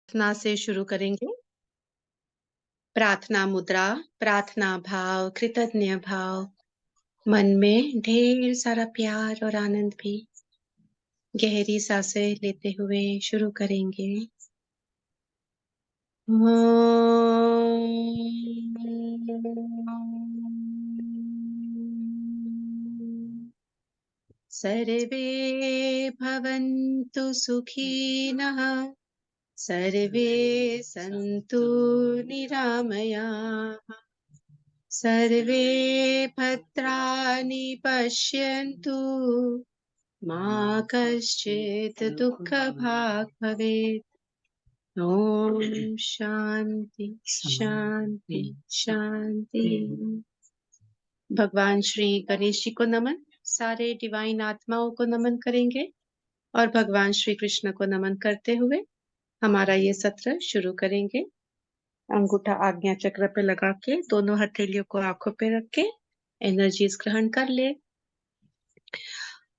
प्रार्थना से शुरू करेंगे। प्रार्थना मुद्रा, प्रार्थना भाव, कृतज्ञ भाव, मन में ढेर सारा प्यार और आनंद भी। गहरी सांसें लेते हुए शुरू करेंगे। सर्वे भवन्तु सुखिनः, सर्वे सन्तु निरामयाः, सर्वे भद्राणि पश्यन्तु, मा कश्चित् दुःखभाग् भवेत्। ओम शांति शांति शांति। भगवान श्री गणेश जी को नमन। सारे डिवाइन आत्माओं को नमन करेंगे और भगवान श्री कृष्ण को नमन करते हुए हमारा ये सत्र शुरू करेंगे। अंगूठा आज्ञा चक्र पे लगा के दोनों हथेलियों को आंखों पे रख के एनर्जीज ग्रहण कर ले।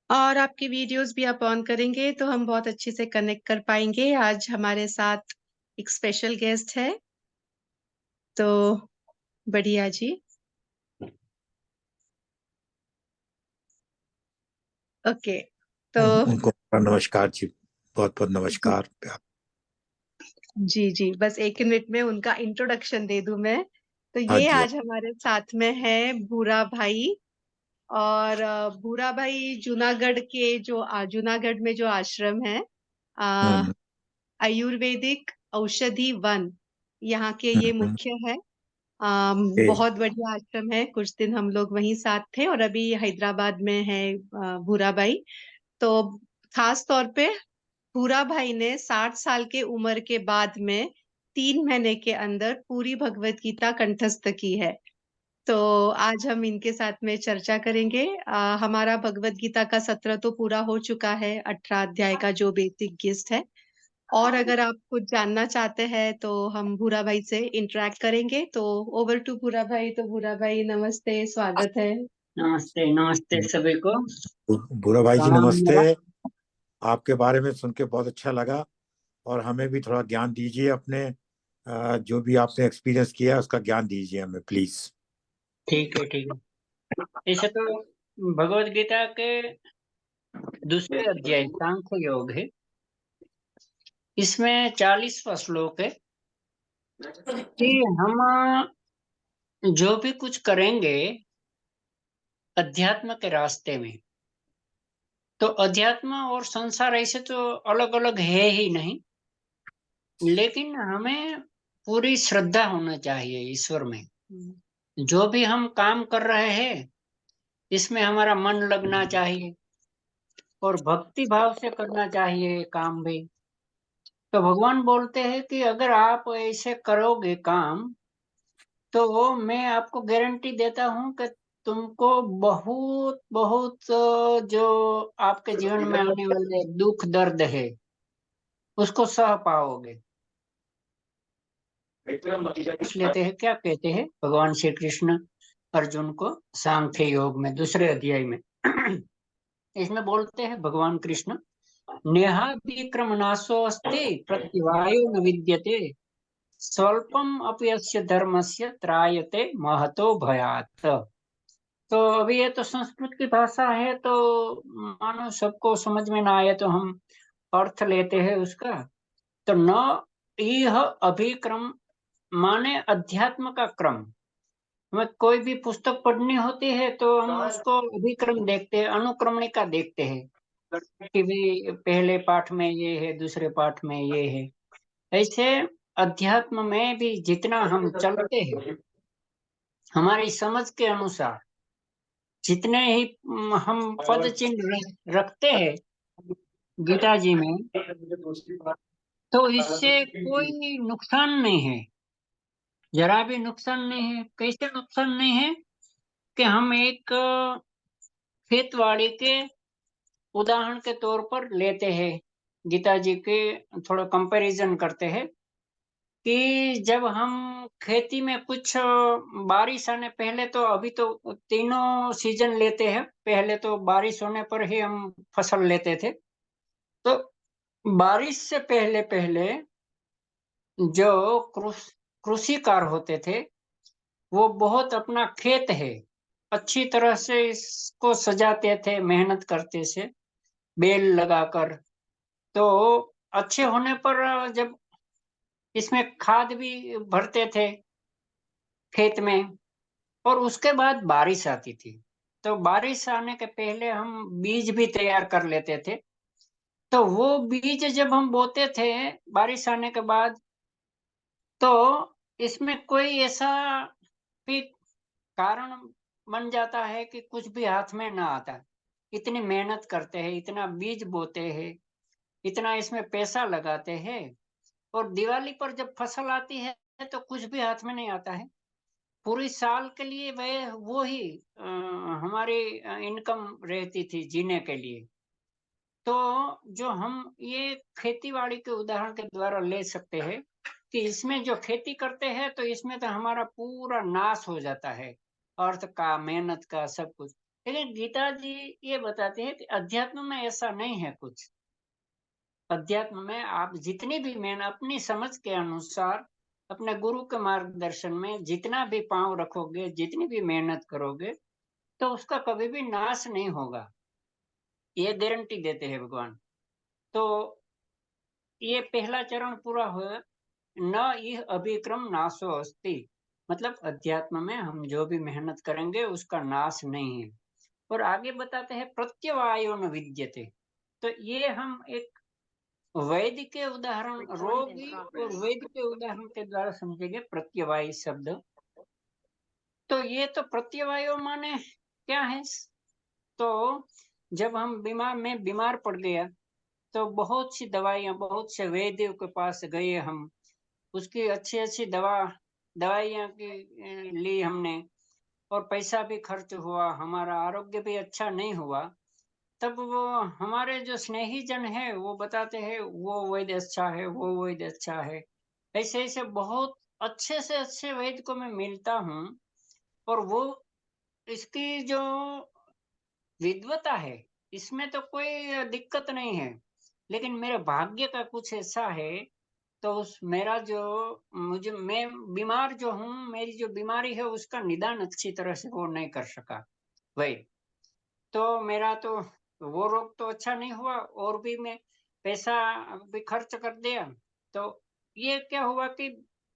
और आपकी वीडियोस भी आप ऑन करेंगे तो हम बहुत अच्छे से कनेक्ट कर पाएंगे। आज हमारे साथ एक स्पेशल गेस्ट है, तो बढ़िया जी। ओके, तो उनको नमस्कार जी, बहुत बहुत नमस्कार। जी जी, बस एक मिनट में उनका इंट्रोडक्शन दे दूं मैं। तो हाँ ये जी। आज हमारे साथ में है भूरा भाई। और भूरा भाई जूनागढ़ के जूनागढ़ में जो आश्रम है, अ, हम्म आयुर्वेदिक औषधि वन, यहाँ के ये हम्म, मुख्य है। ए, बहुत बढ़िया आश्रम है। कुछ दिन हम लोग वहीं साथ थे और अभी हैदराबाद में है भूरा भाई। तो खास तौर पे भूरा भाई ने 60 साल के उम्र के बाद में 3 महीने के अंदर पूरी भगवत गीता कंठस्थ की है। तो आज हम इनके साथ में चर्चा करेंगे। हमारा भगवत गीता का सत्र तो पूरा हो चुका है, 18 अध्याय का जो बेसिक गिस्ट है। और अगर आप कुछ जानना चाहते हैं तो हम भूरा भाई से इंटरेक्ट करेंगे। तो ओवर टू भूरा भाई। तो भूरा भाई नमस्ते, स्वागत है। नमस्ते नमस्ते सभी को। बुरा भाई जी प्रणाम नमस्ते। मेरा। आपके बारे में सुन के बहुत अच्छा लगा और हमें भी थोड़ा ज्ञान दीजिए अपने, जो भी आपने एक्सपीरियंस किया है उसका ज्ञान दीजिए हमें प्लीज। ठीक है ठीक है। ऐसे तो भगवत गीता के दूसरे अध्याय सांख्य योग है। इसमें 40वां श्लोक है कि हम जो भी कुछ करेंगे अध्यात्म के रास्ते में, तो अध्यात्म और संसार ऐसे तो अलग अलग है ही नहीं, लेकिन हमें पूरी श्रद्धा होना चाहिए ईश्वर में। जो भी हम काम कर रहे हैं इसमें हमारा मन लगना चाहिए और भक्ति भाव से करना चाहिए काम भी। तो भगवान बोलते हैं कि अगर आप ऐसे करोगे काम, तो वो मैं आपको गारंटी देता हूँ कि तुमको बहुत बहुत जो आपके जीवन में आने वाले दुख दर्द है उसको सह पाओगे। पूछ लेते हैं क्या कहते हैं भगवान श्री कृष्ण अर्जुन को सांख्य योग में दूसरे अध्याय में। इसमें बोलते हैं भगवान कृष्ण, नेहाभिक्रमनाशोऽस्ति प्रत्यवायो न विद्यते, स्वल्पम अपि अस्य धर्मस्य त्रायते महतो भयात्। तो अभी ये तो संस्कृत की भाषा है, तो मानो सबको समझ में ना आए तो हम अर्थ लेते हैं उसका। तो न यह अभिक्रम माने अध्यात्म का क्रम। हमें कोई भी पुस्तक पढ़नी होती है तो हम उसको अभिक्रम देखते हैं, अनुक्रमणिका देखते हैं कि भी पहले पाठ में ये है, दूसरे पाठ में ये है। ऐसे अध्यात्म में भी जितना हम चलते हैं हमारी समझ के अनुसार, जितने ही हम पद चिन्ह रखते हैं गीता जी में, तो इससे कोई नुकसान नहीं है, जरा भी नुकसान नहीं है। कैसे नुकसान नहीं है कि हम एक खेतवाड़ी के उदाहरण के तौर पर लेते हैं, गीता जी के थोड़ा कंपैरिजन करते हैं कि जब हम खेती में कुछ बारिश आने पहले, तो अभी तो तीनों सीजन लेते हैं, पहले तो बारिश होने पर ही हम फसल लेते थे। तो बारिश से पहले पहले जो कृषिकार होते थे वो बहुत अपना खेत है अच्छी तरह से इसको सजाते थे, मेहनत करते थे बेल लगाकर। तो अच्छे होने पर जब इसमें खाद भी भरते थे खेत में, और उसके बाद बारिश आती थी। तो बारिश आने के पहले हम बीज भी तैयार कर लेते थे। तो वो बीज जब हम बोते थे बारिश आने के बाद, तो इसमें कोई ऐसा भी कारण बन जाता है कि कुछ भी हाथ में ना आता। इतनी मेहनत करते हैं, इतना बीज बोते हैं, इतना इसमें पैसा लगाते हैं, और दिवाली पर जब फसल आती है तो कुछ भी हाथ में नहीं आता है। पूरी साल के लिए वह वो ही हमारी इनकम रहती थी जीने के लिए। तो जो हम ये खेती बाड़ी के उदाहरण के द्वारा ले सकते हैं कि इसमें जो खेती करते हैं तो इसमें तो हमारा पूरा नाश हो जाता है, अर्थ का, मेहनत का, सब कुछ। लेकिन गीता जी ये बताते हैं कि अध्यात्म में ऐसा नहीं है कुछ। अध्यात्म में आप जितनी भी मेहनत अपनी समझ के अनुसार अपने गुरु के मार्गदर्शन में जितना भी पांव रखोगे, जितनी भी मेहनत करोगे, तो उसका कभी भी नाश नहीं होगा, ये गारंटी देते हैं भगवान। तो ये पहला चरण पूरा हुआ, न यह अभिक्रम नाशो अस्ति, मतलब अध्यात्म में हम जो भी मेहनत करेंगे उसका नाश नहीं है। और आगे बताते हैं प्रत्यवायो न विद्यते। तो ये हम एक वैद्य के उदाहरण, रोगी और वैद्य के उदाहरण के द्वारा समझेंगे प्रत्यवायी शब्द। तो ये तो प्रत्यवायो माने क्या है? तो जब हम मैं बीमार पड़ गया तो बहुत सी दवाइयाँ, बहुत से वैद्यों के पास गए हम, उसकी अच्छी अच्छी दवाइयाँ की ली हमने, और पैसा भी खर्च हुआ, हमारा आरोग्य भी अच्छा नहीं हुआ। तब वो हमारे जो स्नेही जन है वो बताते हैं वो वैद्य अच्छा है, वो वैद्य अच्छा है। ऐसे ऐसे बहुत अच्छे से अच्छे वैद्य को मैं मिलता हूँ, और वो इसकी जो विद्वता है इसमें तो कोई दिक्कत नहीं है, लेकिन मेरे भाग्य का कुछ ऐसा है। तो उस मेरा जो मैं बीमार जो हूँ, मेरी जो बीमारी है उसका निदान अच्छी तरह से वो नहीं कर सका वही। तो मेरा तो वो रोग तो अच्छा नहीं हुआ, और भी मैं पैसा भी खर्च कर दिया। तो ये क्या हुआ कि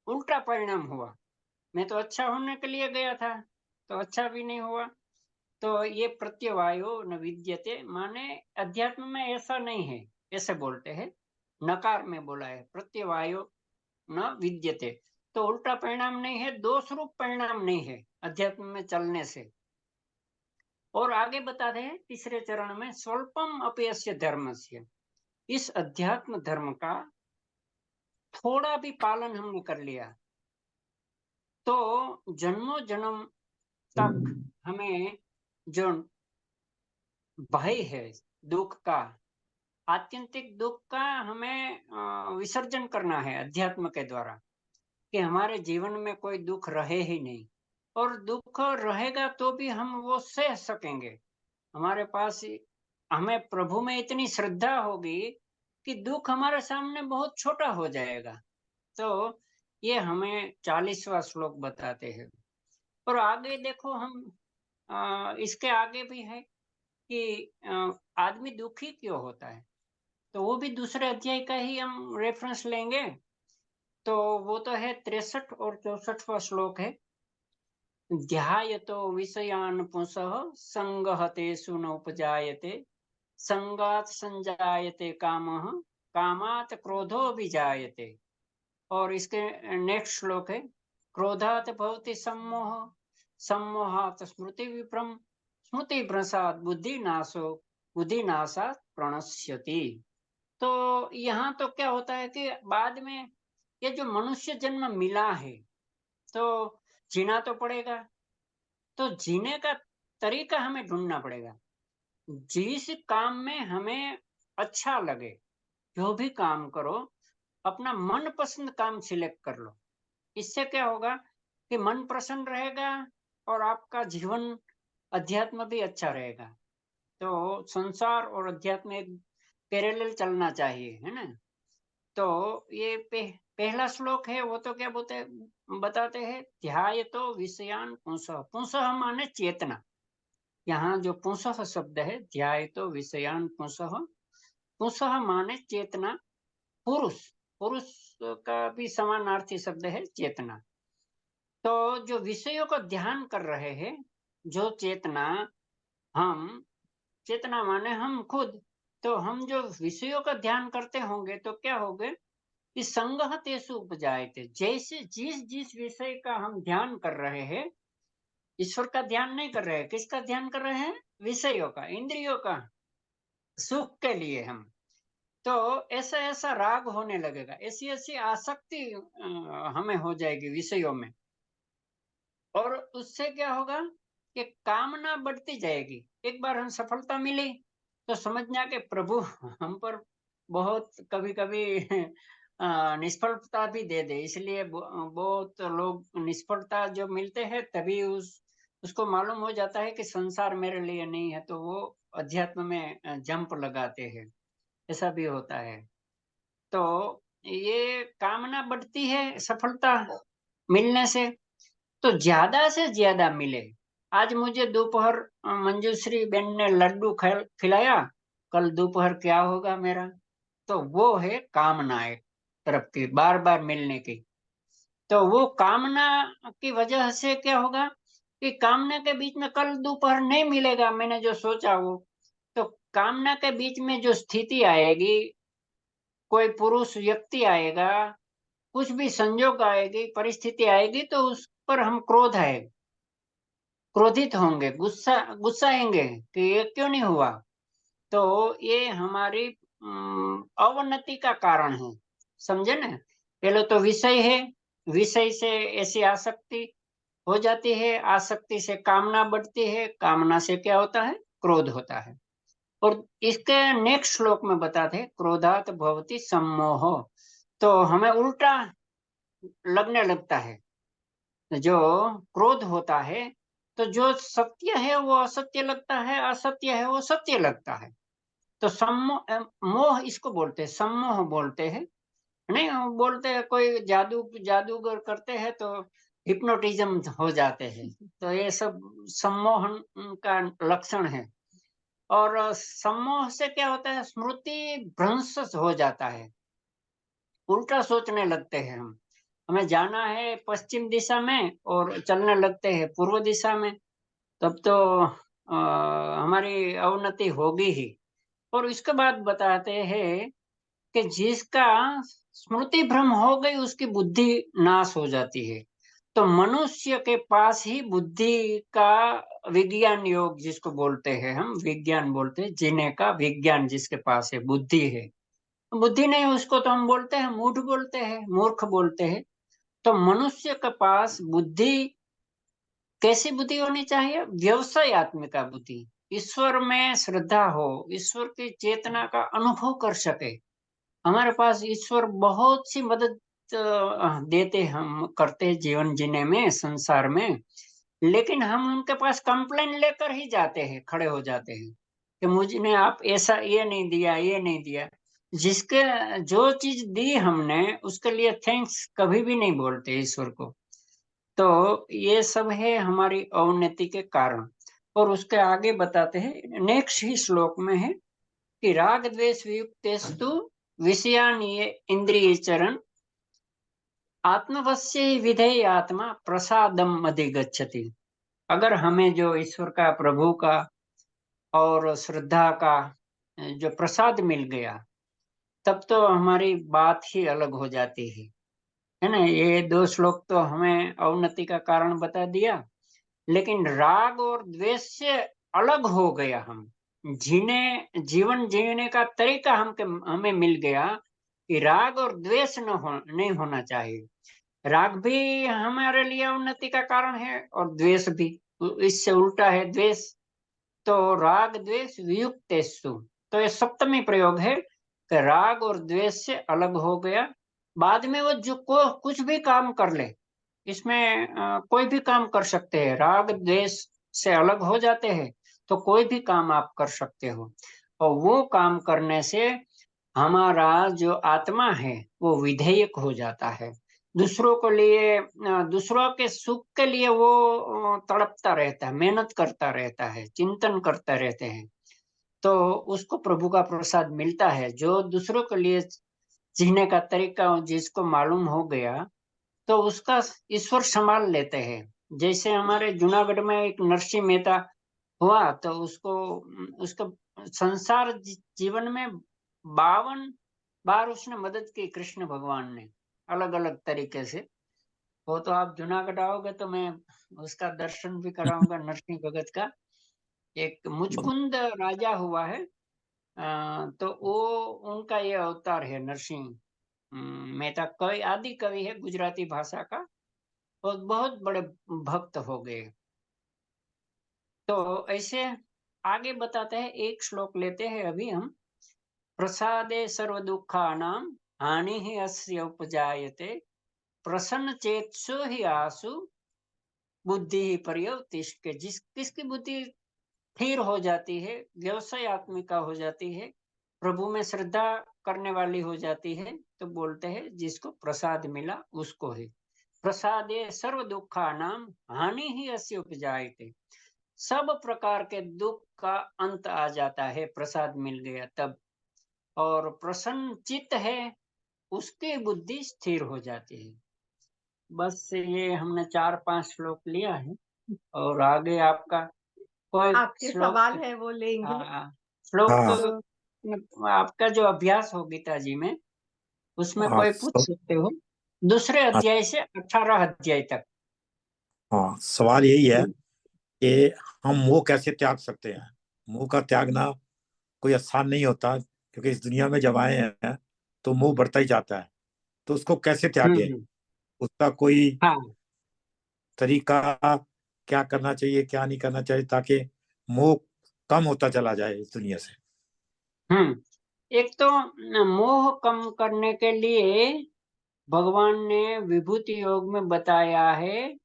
उल्टा परिणाम हुआ। मैं तो अच्छा होने के लिए गया था, तो अच्छा भी नहीं हुआ। तो ये प्रत्यवायो न विद्यते माने अध्यात्म में ऐसा नहीं है, ऐसे बोलते हैं। नकार में बोला है प्रत्यवायो न विद्यते, तो उल्टा परिणाम नहीं है, दोष रूप परिणाम नहीं है अध्यात्म में चलने से। और आगे बता रहे हैं तीसरे चरण में स्वल्पम अपयस्य धर्मस्य, इस अध्यात्म धर्म का थोड़ा भी पालन हमने कर लिया तो जन्मों जन्म तक हमें जो भय है दुख का, आत्यंतिक दुख का, हमें विसर्जन करना है अध्यात्म के द्वारा, कि हमारे जीवन में कोई दुख रहे ही नहीं। और दुख रहेगा तो भी हम वो सह सकेंगे। हमारे पास हमें प्रभु में इतनी श्रद्धा होगी कि दुख हमारे सामने बहुत छोटा हो जाएगा। तो ये हमें 40वां श्लोक बताते हैं। और आगे देखो हम इसके आगे भी है कि आदमी दुखी क्यों होता है, तो वो भी दूसरे अध्याय का ही हम रेफरेंस लेंगे। तो वो तो है 63 और 64वां श्लोक है। ध्यायतो विषयान् पुंसः संगहतेषु नोपजायते, संगात संजायते कामः, कामात क्रोधो विजायते। और इसके नेक्स्ट श्लोक है क्रोधात भवति सम्मोह, सम्मोहात स्मृति विभ्रम, स्मृति भ्रंशात बुद्धिनाशो, बुद्धिनाशात प्रणश्यति। तो यहाँ तो क्या होता है कि बाद में ये जो मनुष्य जन्म मिला है तो जीना तो पड़ेगा। तो जीने का तरीका हमें ढूंढना पड़ेगा, जिस काम में हमें अच्छा लगे, जो भी काम करो अपना मनपसंद काम सिलेक्ट कर लो। इससे क्या होगा कि मन प्रसन्न रहेगा और आपका जीवन अध्यात्म भी अच्छा रहेगा। तो संसार और अध्यात्म एक पैरेलल चलना चाहिए, है ना। तो ये पहला श्लोक है वो तो क्या बताते हैं, ध्यायतो विषयान पुंसः। पुंसः माने चेतना। यहाँ जो पुंसः शब्द है, ध्यायतो विषयान पुंसः, पुंसः माने चेतना, पुरुष। पुरुष का भी समानार्थी शब्द है चेतना। तो जो विषयों को ध्यान कर रहे हैं, जो चेतना, हम, चेतना माने हम खुद, तो हम जो विषयों का ध्यान करते होंगे तो क्या होगे कि संगह तेसु उपजायते। जैसे जिस जिस विषय का हम ध्यान कर रहे हैं, ईश्वर का ध्यान नहीं कर रहे हैं, किसका ध्यान कर रहे हैं? विषयों का, इंद्रियों का सुख के लिए हम, तो ऐसा ऐसा राग होने लगेगा, ऐसी ऐसी आसक्ति हमें हो जाएगी विषयों में, और उससे क्या होगा कि कामना बढ़ती जाएगी। एक बार हम सफलता मिली तो समझना कि प्रभु हम पर बहुत कभी कभी निष्फलता भी दे दे, इसलिए बहुत लोग निष्फलता जो मिलते हैं तभी उसको मालूम हो जाता है कि संसार मेरे लिए नहीं है, तो वो अध्यात्म में जंप लगाते हैं। ऐसा भी होता है। तो ये कामना बढ़ती है सफलता मिलने से, तो ज्यादा से ज्यादा मिले। आज मुझे दोपहर मंजूश्री बेन ने लड्डू खिलाया, कल दोपहर क्या होगा मेरा? तो वो है कामना एक तरफ की, बार बार मिलने की। तो वो कामना की वजह से क्या होगा कि कामना के बीच में कल दोपहर नहीं मिलेगा मैंने जो सोचा वो, तो कामना के बीच में जो स्थिति आएगी, कोई पुरुष व्यक्ति आएगा, कुछ भी संजोग आएगी, परिस्थिति आएगी, तो उस पर हम क्रोध आएगा, क्रोधित होंगे, गुस्साएंगे कि ये क्यों नहीं हुआ। तो ये हमारी अवनति का कारण है, समझे ना। पहले तो विषय है, विषय से ऐसी आसक्ति हो जाती है, आसक्ति से कामना बढ़ती है, कामना से क्या होता है? क्रोध होता है। और इसके नेक्स्ट श्लोक में बताते हैं, क्रोधात भवति सम्मोह। तो हमें उल्टा लगने लगता है, जो क्रोध होता है तो जो सत्य है वो असत्य लगता है, असत्य है वो सत्य लगता है। तो सम्मोह, मोह इसको बोलते हैं, सम्मोह बोलते हैं। नहीं बोलते हैं कोई जादूगर करते हैं तो हिप्नोटिज्म हो जाते हैं, तो ये सब सम्मोहन का लक्षण है। और सम्मोह से क्या होता है? स्मृति भ्रंश हो जाता है, उल्टा सोचने लगते हैं हम। हमें जाना है पश्चिम दिशा में और चलने लगते हैं पूर्व दिशा में, तब तो हमारी अवनति होगी ही। और इसके बाद बताते हैं कि जिसका स्मृति भ्रम हो गई उसकी बुद्धि नाश हो जाती है। तो मनुष्य के पास ही बुद्धि का विज्ञान योग जिसको बोलते हैं, हम विज्ञान बोलते हैं, जीने का विज्ञान जिसके पास है, बुद्धि है। बुद्धि नहीं उसको तो हम बोलते हैं मूढ़, बोलते हैं मूर्ख बोलते हैं। तो मनुष्य के पास बुद्धि, कैसी बुद्धि होनी चाहिए? व्यवसायत्मिका बुद्धि, ईश्वर में श्रद्धा हो, ईश्वर की चेतना का अनुभव कर सके। हमारे पास ईश्वर बहुत सी मदद देते, हम करते हैं जीवन जीने में, संसार में, लेकिन हम उनके पास कंप्लेन लेकर ही जाते हैं, खड़े हो जाते हैं कि मुझे आप ऐसा ये नहीं दिया, ये नहीं दिया। जिसके जो चीज दी हमने उसके लिए थैंक्स कभी भी नहीं बोलते ईश्वर को। तो ये सब है हमारी अवनति के कारण। और उसके आगे बताते हैं, नेक्स्ट ही श्लोक में है कि राग द्वेष वियुक्तेस्तु विषयान ये इंद्रिय चरण आत्मवश्य विधेय आत्मा प्रसादम अधिगच्छति। अगर हमें जो ईश्वर का, प्रभु का और श्रद्धा का जो प्रसाद मिल गया, तब तो हमारी बात ही अलग हो जाती है ना। ये दो श्लोक तो हमें अवनति का कारण बता दिया, लेकिन राग और द्वेष से अलग हो गया, हम जीवन जीने का तरीका हमें मिल गया कि राग और द्वेष नहीं होना चाहिए। राग भी हमारे लिए उन्नति का कारण है और द्वेष भी इससे उल्टा है, द्वेष। तो राग द्वेष वियुक्तेषु, तो ये सप्तमी प्रयोग है कि राग और द्वेष से अलग हो गया। बाद में वो जो कुछ भी काम कर ले, इसमें कोई भी काम कर सकते हैं, राग द्वेष से अलग हो जाते हैं तो कोई भी काम आप कर सकते हो। और वो काम करने से हमारा जो आत्मा है वो विधेयक हो जाता है। दूसरों को लिए दूसरों के सुख के लिए वो तड़पता रहता है, मेहनत करता रहता है, चिंतन करते रहते हैं। तो उसको प्रभु का प्रसाद मिलता है। जो दूसरों के लिए जीने का तरीका जिसको मालूम हो गया, तो उसका ईश्वर संभाल लेते हैं। जैसे हमारे जूनागढ़ में एक नरसिंह मेहता हुआ, तो उसका संसार जीवन में 52 बार उसने मदद की कृष्ण भगवान ने, अलग अलग तरीके से। वो तो आप जूनागढ़ आओगे तो मैं उसका दर्शन भी कराऊंगा। नरसिंह भगत का एक मुचकुंद राजा हुआ है, तो वो उनका ये अवतार है नरसिंह मेहता। कवि, आदि कवि है गुजराती भाषा का, और बहुत बड़े भक्त हो गए। तो ऐसे आगे बताते हैं, एक श्लोक लेते हैं अभी हम। प्रसादे सर्व दुखानां हानि ही अस्य उपजायते प्रसन्न चेतसो ही आसु बुद्धि ही पर्यवतिष्ठते। किसकी बुद्धि स्थिर हो जाती है, व्यवसाय आत्मिका हो जाती है, प्रभु में श्रद्धा करने वाली हो जाती है, तो बोलते हैं जिसको प्रसाद मिला उसको ही। प्रसादे सर्व दुखानां हानि ही अस्य उपजायते। सब प्रकार के दुख का अंत आ जाता है प्रसाद मिल गया तब। और प्रसन्न चित्त है उसकी बुद्धि स्थिर हो जाती है। बस ये हमने 4-5 श्लोक लिया है, और आगे आपका कोई आपके श्लोक। सवाल है वो लेंगे। श्लोक हाँ तो आपका जो अभ्यास हो गीता जी में, उसमें हाँ कोई पूछ सकते हो, दूसरे अध्याय से 18 अध्याय तक। हाँ, सवाल यही है कि हम मोह कैसे त्याग सकते हैं। मोह का त्यागना कोई आसान नहीं होता, क्योंकि इस दुनिया में जब आए हैं तो मोह बढ़ता ही जाता है। तो उसको कैसे त्यागे, हम्म। उसका कोई हाँ। तरीका, क्या करना चाहिए क्या नहीं करना चाहिए, ताकि मोह कम होता चला जाए इस दुनिया से। एक तो मोह कम करने के लिए भगवान ने विभूति योग में बताया है,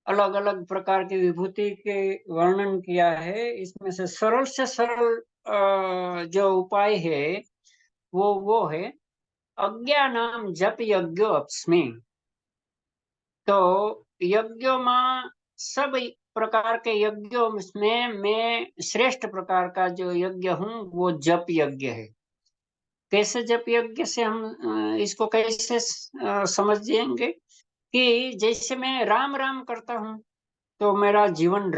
अलग अलग प्रकार की विभूति के वर्णन किया है। इसमें से सरल जो उपाय है वो है अज्ञानाम जप यज्ञो अस्मि। तो यज्ञों में, सब प्रकार के यज्ञों में मैं श्रेष्ठ प्रकार का जो यज्ञ हूँ वो जप यज्ञ है। कैसे जप यज्ञ से हम इसको कैसे समझेंगे कि जैसे मैं राम राम करता हूँ, तो मेरा जीवन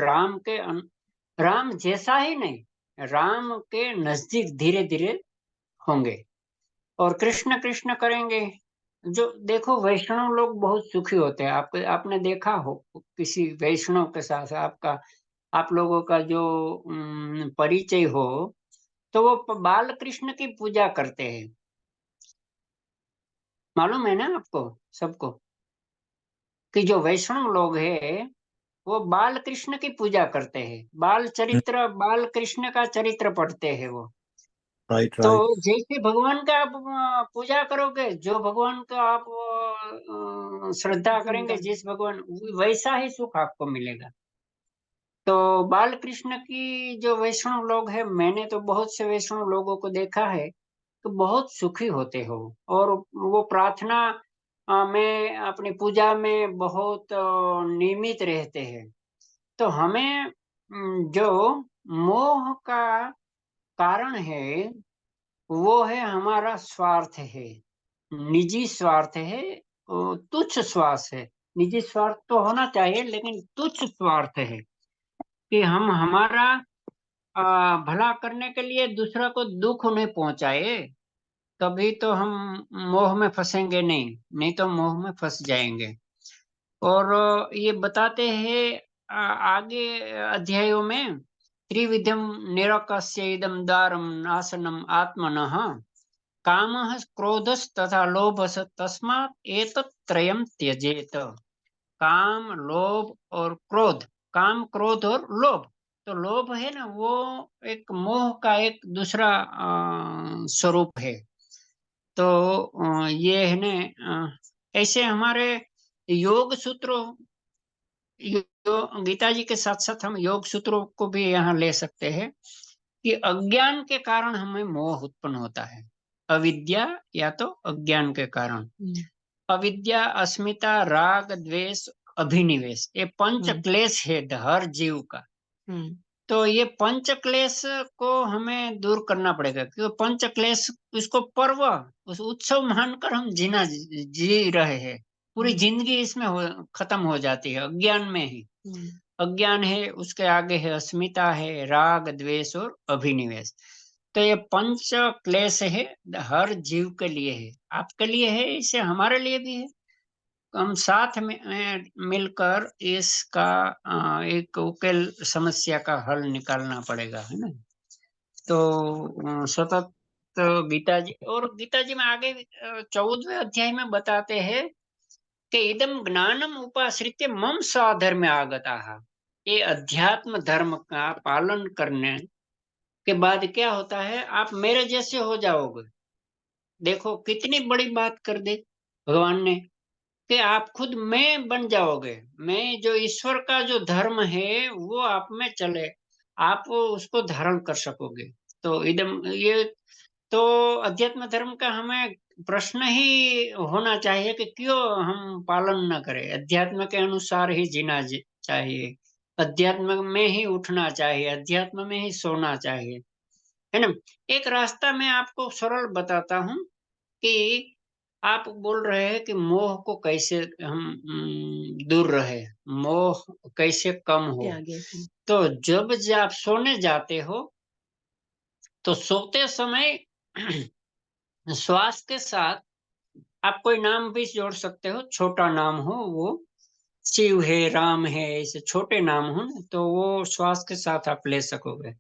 राम जैसा ही नहीं, राम के नजदीक धीरे धीरे होंगे। और कृष्ण कृष्ण करेंगे। जो देखो, वैष्णव लोग बहुत सुखी होते हैं। आपने देखा हो किसी वैष्णव के साथ आपका, आप लोगों का जो परिचय हो, तो वो बाल कृष्ण की पूजा करते हैं। मालूम है ना आपको सबको, कि जो वैष्णव लोग हैं वो बाल कृष्ण की पूजा करते हैं। बाल कृष्ण का चरित्र पढ़ते हैं वो। राइट तो राइट। जैसे भगवान का आप पूजा करोगे, जो भगवान का आप श्रद्धा करेंगे, गुणगान। जिस भगवान, वैसा ही सुख आपको मिलेगा। तो बाल कृष्ण की जो वैष्णव लोग हैं, मैंने तो बहुत से वैष्णव लोगों को देखा है तो बहुत सुखी होते हो। और वो प्रार्थना में, अपनी पूजा में बहुत नियमित रहते हैं। तो हमें जो मोह का कारण है वो है हमारा स्वार्थ है, निजी स्वार्थ है, तुच्छ स्वार्थ है। निजी स्वार्थ तो होना चाहिए, लेकिन तुच्छ स्वार्थ है कि हम हमारा भला करने के लिए दूसरा को दुख नहीं पहुंचाए। तभी तो हम मोह में फंसेंगे नहीं, नहीं तो मोह में फंस जाएंगे। और ये बताते हैं आगे अध्यायों में, त्रिविधम निरकस्य इदम दारम नाशनम आत्मनः कामः क्रोधस् तथा लोभस् तस्मात् एतत्त्रयम् त्यजेत। काम, लोभ और क्रोध, काम, क्रोध और लोभ। तो लोभ है ना, वो एक मोह का एक दूसरा स्वरूप है। तो ये है ना, ऐसे हमारे योग सूत्रों, गीता जी के साथ साथ हम योग सूत्रों को भी यहाँ ले सकते हैं कि अज्ञान के कारण हमें मोह उत्पन्न होता है। अविद्या या तो अज्ञान के कारण। अविद्या, अस्मिता, राग, द्वेष, अभिनिवेश, ये पंच क्लेश है हर जीव का। तो ये पंच क्लेश को हमें दूर करना पड़ेगा, क्योंकि पंच क्लेश इसको पर्व, उस उत्सव मानकर हम जी रहे हैं। पूरी जिंदगी इसमें खत्म हो जाती है अज्ञान में ही। अज्ञान है, उसके आगे है अस्मिता है, राग, द्वेष और अभिनिवेश। तो ये पंच क्लेश है, हर जीव के लिए है, आपके लिए है, इसे हमारे लिए भी है। हम साथ में मिलकर इसका एक उकेल, समस्या का हल निकालना पड़ेगा, है ना। तो सतत गीता जी, और गीता जी में आगे 14वें अध्याय में बताते हैं कि इदम ज्ञानम उपाश्रित्य मम साधर्म्य आगताः। ये अध्यात्म धर्म का पालन करने के बाद क्या होता है, आप मेरे जैसे हो जाओगे। देखो कितनी बड़ी बात कर दी भगवान ने, कि आप खुद मैं बन जाओगे। मैं जो ईश्वर का जो धर्म है वो आप में चले, आप उसको धारण कर सकोगे। तो इदम, ये तो अध्यात्म धर्म का हमें प्रश्न ही होना चाहिए कि क्यों हम पालन न करें। अध्यात्म के अनुसार ही जीना चाहिए, अध्यात्म में ही उठना चाहिए, अध्यात्म में ही सोना चाहिए, है ना। एक रास्ता मैं आपको सरल बताता हूँ कि आप बोल रहे हैं कि मोह को कैसे हम दूर रहे, मोह कैसे कम हो। तो जब आप सोने जाते हो तो सोते समय श्वास के साथ आप कोई नाम भी जोड़ सकते हो, छोटा नाम हो, वो शिव है, राम है, ऐसे छोटे नाम हो ना, तो वो श्वास के साथ आप ले सकोगे।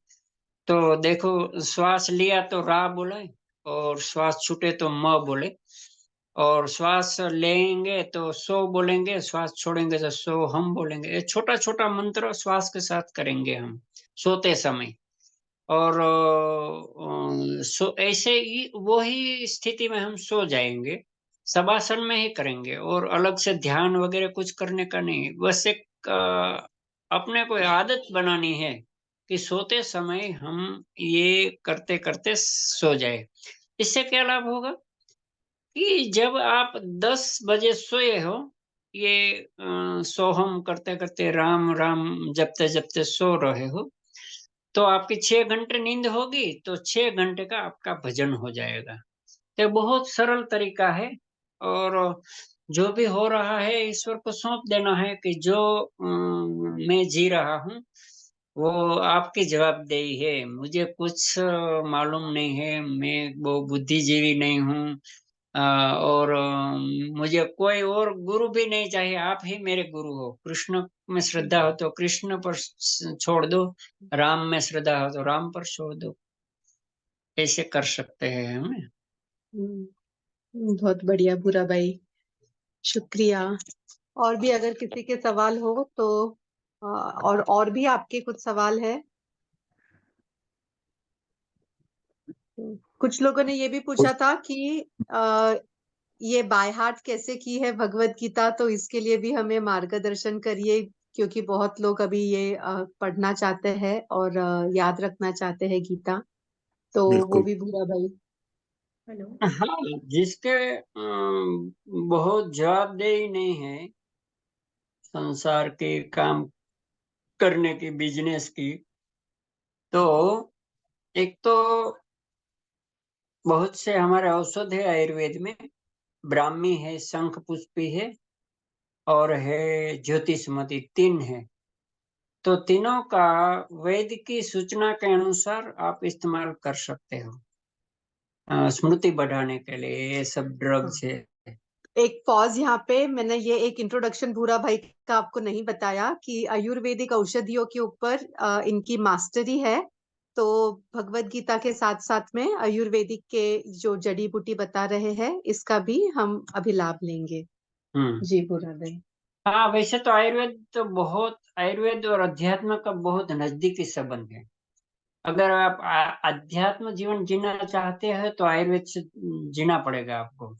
तो देखो, श्वास लिया तो रा बोले, और श्वास छूटे तो म बोले, और श्वास लेंगे तो सो बोलेंगे, श्वास छोड़ेंगे तो सो हम बोलेंगे। ये छोटा छोटा मंत्र श्वास के साथ करेंगे हम सोते समय। और ऐसे ही वही स्थिति में हम सो जाएंगे, शवासन में ही करेंगे, और अलग से ध्यान वगैरह कुछ करने का नहीं। बस एक अपने को आदत बनानी है कि सोते समय हम ये करते करते सो जाए। इससे क्या लाभ होगा कि जब आप 10 बजे सोए हो, ये सोहम करते करते राम राम जपते जपते सो रहे हो, तो आपकी 6 घंटे नींद होगी, तो 6 घंटे का आपका भजन हो जाएगा। तो बहुत सरल तरीका है, और जो भी हो रहा है ईश्वर को सौंप देना है कि जो मैं जी रहा हूँ वो आपकी जवाबदेही है। मुझे कुछ मालूम नहीं है, मैं वो बुद्धिजीवी नहीं हूँ, और मुझे कोई और गुरु भी नहीं चाहिए, आप ही मेरे गुरु हो। कृष्ण में श्रद्धा हो तो कृष्ण पर छोड़ दो, राम में श्रद्धा हो तो राम पर छोड़ दो। ऐसे कर सकते हैं हमें। बहुत बढ़िया भूरा भाई, शुक्रिया। और भी अगर किसी के सवाल हो तो और भी आपके कुछ सवाल है? कुछ लोगों ने ये भी पूछा था कि ये बाय हार्ट कैसे की है भगवत गीता, तो इसके लिए भी हमें मार्गदर्शन करिए, क्योंकि बहुत लोग अभी ये पढ़ना चाहते हैं और याद रखना चाहते हैं गीता। तो वो भी भूरा भाई। हेलो। हाँ, जिसके बहुत जवाबदेही नहीं है संसार के काम करने की, बिजनेस की, तो एक तो बहुत से हमारे औषध है आयुर्वेद में, ब्राह्मी है, शंख पुष्पी है, और है ज्योतिषमती, 3 है। तो तीनों का वैद्य की सूचना के अनुसार आप इस्तेमाल कर सकते हो स्मृति बढ़ाने के लिए। ये सब ड्रग्स है। एक पॉज यहाँ पे, मैंने ये एक इंट्रोडक्शन भूरा भाई का आपको नहीं बताया कि आयुर्वेदिक औषधियों के ऊपर इनकी मास्टरी है। तो भगवत गीता के साथ साथ में आयुर्वेदिक के जो जड़ी बूटी बता रहे हैं, इसका भी हम अभी लाभ लेंगे। जी भूरा भाई। हाँ, वैसे तो आयुर्वेद और अध्यात्म का बहुत नजदीकी संबंध है। अगर आप अध्यात्म जीवन जीना चाहते हैं तो आयुर्वेद से जीना पड़ेगा आपको,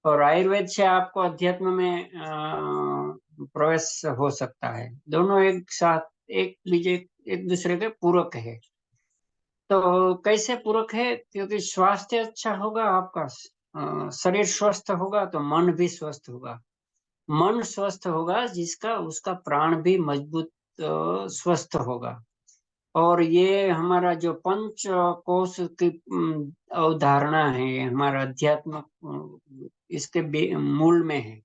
और आयुर्वेद से आपको अध्यात्म में प्रवेश हो सकता है। दोनों एक साथ एक दूसरे के पूरक है। तो कैसे पूरक है? क्योंकि स्वास्थ्य अच्छा होगा आपका, शरीर स्वस्थ होगा तो मन भी स्वस्थ होगा। मन स्वस्थ होगा जिसका, उसका प्राण भी मजबूत स्वस्थ होगा। और ये हमारा जो पंच कोश की अवधारणा है, हमारा अध्यात्म इसके मूल में है।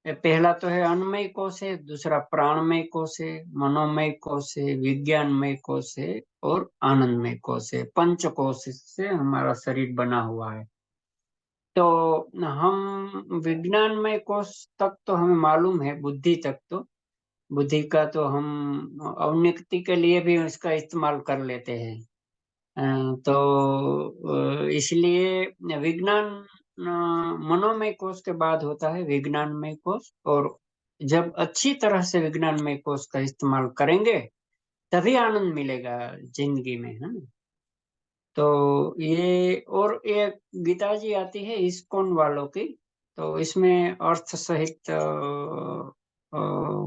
पहला तो है अन्नमय कोश है, दूसरा प्राणमय कोश है, मनोमय कोश है, विज्ञानमय कोश है और आनंदमय कोश है। पंच कोश से हमारा शरीर बना हुआ है। तो हम विज्ञानमय कोश तक तो हमें मालूम है, बुद्धि तक तो, बुद्धि का तो हम अवनिक्ति के लिए भी इसका इस्तेमाल कर लेते हैं। तो इसलिए विज्ञान मनोमय कोश के बाद होता है विज्ञानमय कोश। और जब अच्छी तरह से विज्ञानमय कोश का इस्तेमाल करेंगे तभी आनंद मिलेगा जिंदगी में, है ना। तो ये, और एक गीता जी आती है इस्कॉन वालों की, तो इसमें अर्थ सहित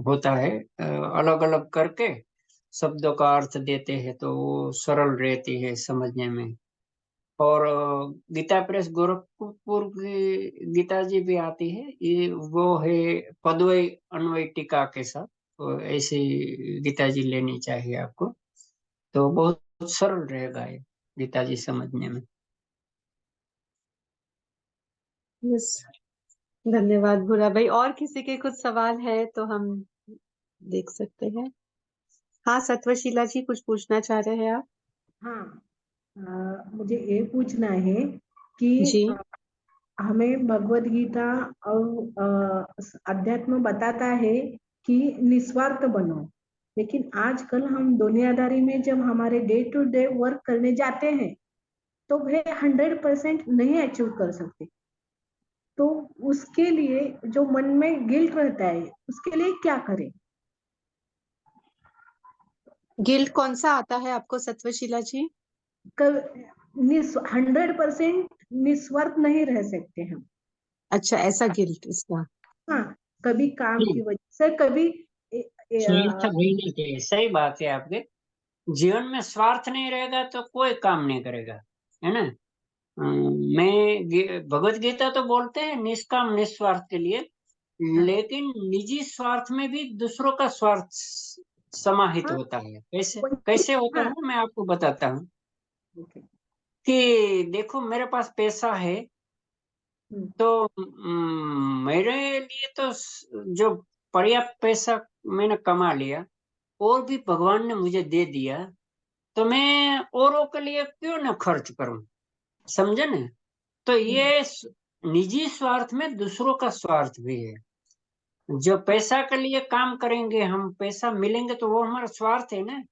होता है, अलग अलग करके शब्दों का अर्थ देते हैं, तो वो सरल रहती है समझने में। और गीता प्रेस गोरखपुर की गीता जी भी आती है, ये वो है पदवय अन्वय टीका के साथ। तो ऐसी गीता जी लेनी चाहिए आपको, तो बहुत सरल रहेगा ये गीता जी समझने में। यस, धन्यवाद भूरा भाई। और किसी के कुछ सवाल है तो हम देख सकते हैं। हाँ, सत्वशीला जी कुछ पूछना चाह रहे हैं आप? हाँ, मुझे ये पूछना है कि जी। हमें भगवत गीता और अध्यात्म बताता है कि निस्वार्थ बनो, लेकिन आजकल हम दुनियादारी में जब हमारे डे टू डे वर्क करने जाते हैं तो वे 100% नहीं अचीव कर सकते। तो उसके लिए जो मन में गिल्ट रहता है, उसके लिए क्या करें? गिल्ट कौन सा आता है आपको सत्वशीला जी? 100% निस्वार्थ नहीं रह सकते हम। अच्छा, ऐसा गिल्ट इसका। हाँ, कभी काम की वजह से, कभी स्वार्थ नहीं चाहिए, सही बात है आपके। जीवन में स्वार्थ नहीं रहेगा तो कोई काम नहीं करेगा, है ना। मैं भगवत गीता तो बोलते हैं निष्काम निस्वार्थ के लिए, लेकिन निजी स्वार्थ में भी दूसरों का स्वार्थ समाहित हाँ, होता है। कैसे कैसे होता हाँ, है मैं आपको बताता हूँ ओके, कि देखो मेरे पास पैसा है, तो मेरे लिए तो जो पर्याप्त पैसा मैंने कमा लिया और भी भगवान ने मुझे दे दिया, तो मैं औरों के लिए क्यों न खर्च करूं, समझे ना। तो ये निजी स्वार्थ में दूसरों का स्वार्थ भी है। जो पैसा के लिए काम करेंगे हम, पैसा मिलेंगे तो वो हमारा स्वार्थ है ना।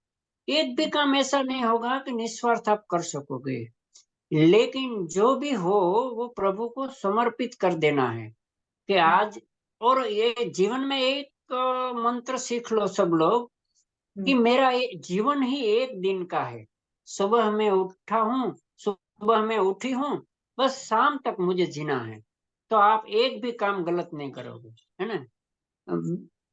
एक भी काम ऐसा नहीं होगा कि निस्वार्थ आप कर सकोगे, लेकिन जो भी हो वो प्रभु को समर्पित कर देना है कि आज। और ये जीवन में एक मंत्र सीख लो सब लोग कि मेरा जीवन ही एक दिन का है। सुबह में उठा हूँ, सुबह में उठी हूँ, बस शाम तक मुझे जीना है। तो आप एक भी काम गलत नहीं करोगे, है ना।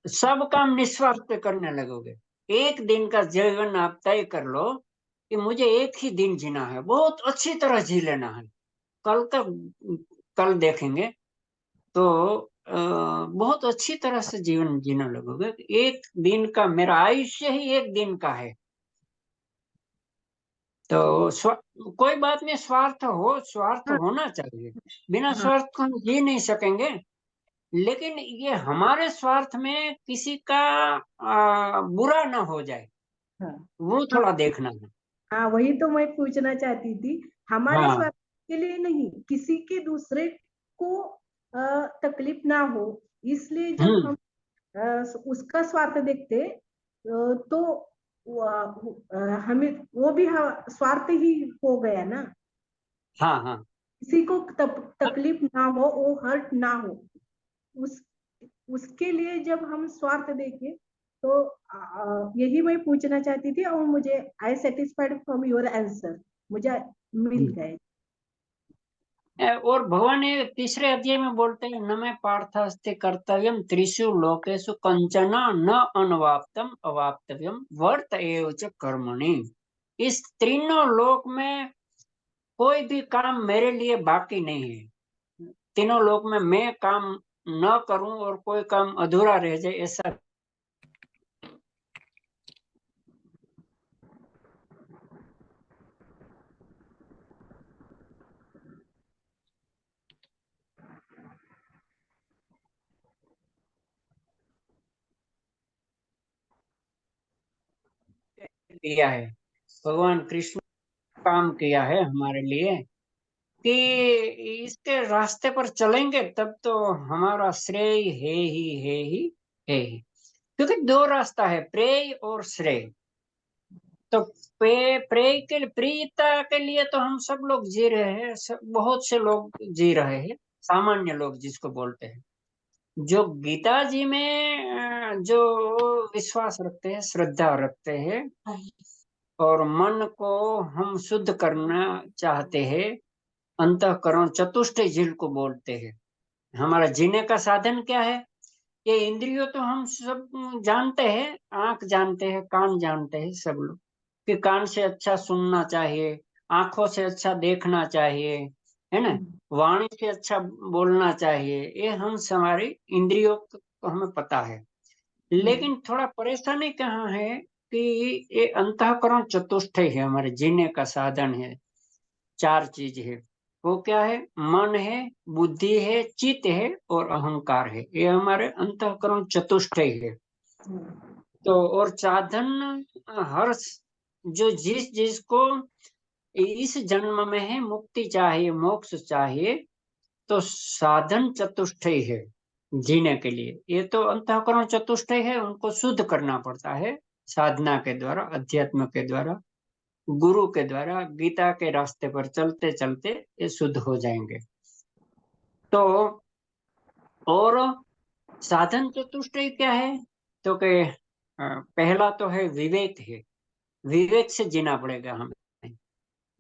सब काम निस्वार्थ पे करने लगोगे। एक दिन का जीवन आप तय कर लो कि मुझे एक ही दिन जीना है, बहुत अच्छी तरह जी लेना है। कल का कल देखेंगे, तो बहुत अच्छी तरह से जीवन जीने लगोगे। एक दिन का, मेरा आयुष्य ही एक दिन का है। तो कोई बात नहीं, स्वार्थ हाँ, होना चाहिए। बिना हाँ, स्वार्थ को हम जी नहीं सकेंगे। लेकिन ये हमारे स्वार्थ में किसी का बुरा ना हो जाए, हाँ, वो हाँ, थोड़ा देखना है। हाँ, वही तो मैं पूछना चाहती थी। हमारे हाँ। स्वार्थ के लिए नहीं, किसी के दूसरे को तकलीफ ना हो, इसलिए जब हम उसका स्वार्थ देखते तो हमें वो भी स्वार्थ ही हो गया ना। हाँ। हाँ। किसी को तकलीफ ना हो, वो हर्ट ना हो, उस उसके लिए जब हम स्वार्थ देखें तो यही मैं पूछना चाहती थी, और मुझे आई सेटिस्फाइड फ्रॉम योर आंसर, मुझे मिल गए। और भगवान ये तीसरे अध्याय में बोलते हैं, न मैं पार्थास्ते कर्तव्यम त्रिषु लोकेषु कंचन न अनवाप्तम अवाप्तव्यम वर्त एव च कर्मणि। इस तीनों लोक में कोई भी काम मेरे लिए बाकी नहीं है। तीनों लोक में मैं काम न करूं और कोई काम अधूरा रह जाए, ऐसा किया है। भगवान कृष्ण काम किया है हमारे लिए कि इसके रास्ते पर चलेंगे तब तो हमारा श्रेय है ही। क्योंकि दो रास्ता है, प्रेय और श्रेय। तो प्रेय के प्रियता के लिए तो हम सब लोग जी रहे हैं, बहुत से लोग जी रहे हैं, सामान्य लोग जिसको बोलते हैं। जो गीता जी में जो विश्वास रखते हैं, श्रद्धा रखते हैं और मन को हम शुद्ध करना चाहते हैं, अंतःकरण चतुष्टय जिनको बोलते हैं। हमारा जीने का साधन क्या है? ये इंद्रियों तो हम सब जानते हैं, आंख जानते हैं, कान जानते हैं सब लोग कि कान से अच्छा सुनना चाहिए, आंखों से अच्छा देखना चाहिए, है ना, वाणी से अच्छा बोलना चाहिए। ये हम हमारी इंद्रियों को हमें पता है। लेकिन थोड़ा परेशानी कहाँ है कि ये अंतःकरण चतुष्टय है, हमारे जीने का साधन है। चार चीज है, वो क्या है? मन है, बुद्धि है, चित्त है और अहंकार है। ये हमारे अंतःकरण चतुष्टय है। तो और साधन हर जो जिसको इस जन्म में है मुक्ति चाहिए, मोक्ष चाहिए, तो साधन चतुष्टय है जीने के लिए। ये तो अंतःकरण चतुष्टय है, उनको शुद्ध करना पड़ता है साधना के द्वारा, अध्यात्म के द्वारा, गुरु के द्वारा, गीता के रास्ते पर चलते चलते ये शुद्ध हो जाएंगे। तो और साधन चतुष्टय क्या है? तो कि पहला तो है विवेक है, विवेक से जीना पड़ेगा हमें।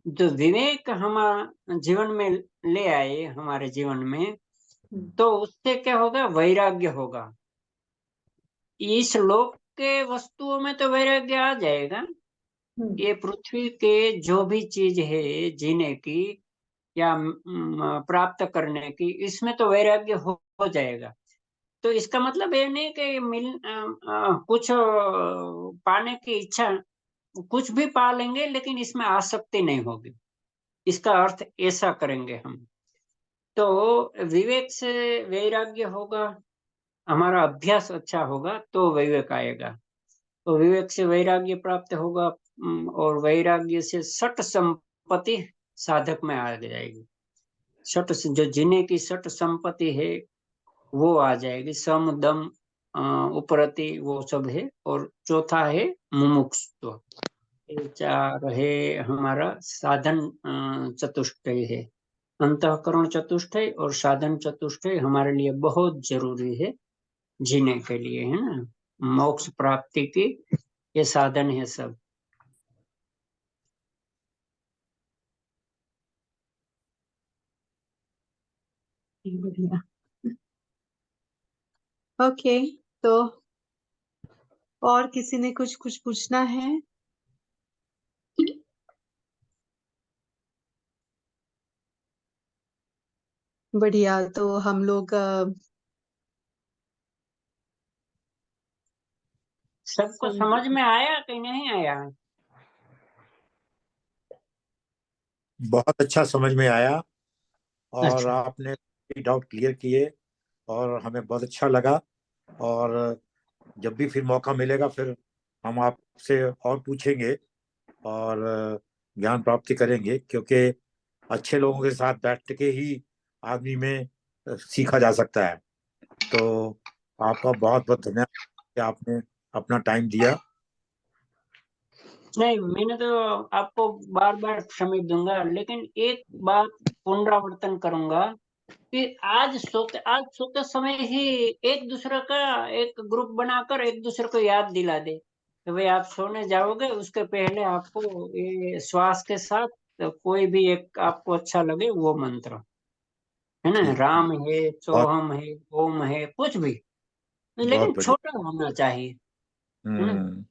तो विवेक हम जीवन में ले आए हमारे जीवन में, तो उससे क्या होगा? वैराग्य होगा। इस लोक के वस्तुओं में तो वैराग्य आ जाएगा। ये पृथ्वी के जो भी चीज है जीने की या प्राप्त करने की, इसमें तो वैराग्य हो जाएगा। तो इसका मतलब ये नहीं कि कुछ पाने की इच्छा, कुछ भी पा लेंगे लेकिन इसमें आसक्ति नहीं होगी, इसका अर्थ ऐसा करेंगे हम। तो विवेक से वैराग्य होगा, हमारा अभ्यास अच्छा होगा तो विवेक आएगा। तो विवेक से वैराग्य प्राप्त होगा और वैराग्य से सठ संपत्ति साधक में आ जाएगी। सठ जो जीने की सठ संपत्ति है वो आ जाएगी, सम दम उपरति वो सब है। और चौथा है मुमुक्षुत्व। ये चार है हमारा साधन चतुष्टय है। अंतःकरण चतुष्टय और साधन चतुष्टय हमारे लिए बहुत जरूरी है जीने के लिए, है ना, मोक्ष प्राप्ति की ये साधन है सब। बढ़िया। ओके, तो और किसी ने कुछ कुछ पूछना है? बढ़िया, तो हम लोग सबको समझ में आया कि नहीं आया? बहुत अच्छा समझ में आया और अच्छा, आपने डाउट क्लियर किए और हमें बहुत अच्छा लगा। और जब भी फिर मौका मिलेगा फिर हम आपसे और पूछेंगे और ज्ञान प्राप्ति करेंगे, क्योंकि अच्छे लोगों के साथ बैठ के ही आदमी में सीखा जा सकता है। तो आपका बहुत बहुत धन्यवाद कि आपने अपना टाइम दिया। नहीं मैंने तो आपको बार बार समय दूंगा, लेकिन एक बात पुनरावर्तन करूंगा कि आज सोते समय ही एक दूसरे का एक ग्रुप बनाकर एक दूसरे को याद दिला दे कि भाई आप सोने जाओगे उसके पहले आपको ये श्वास के साथ तो कोई भी एक आपको अच्छा लगे वो मंत्र, है ना, ठीक, राम है, बहुत सोहम है, ओम है, कुछ भी, बहुत लेकिन बढ़िया। छोटा होना चाहिए, है ना। हम्म।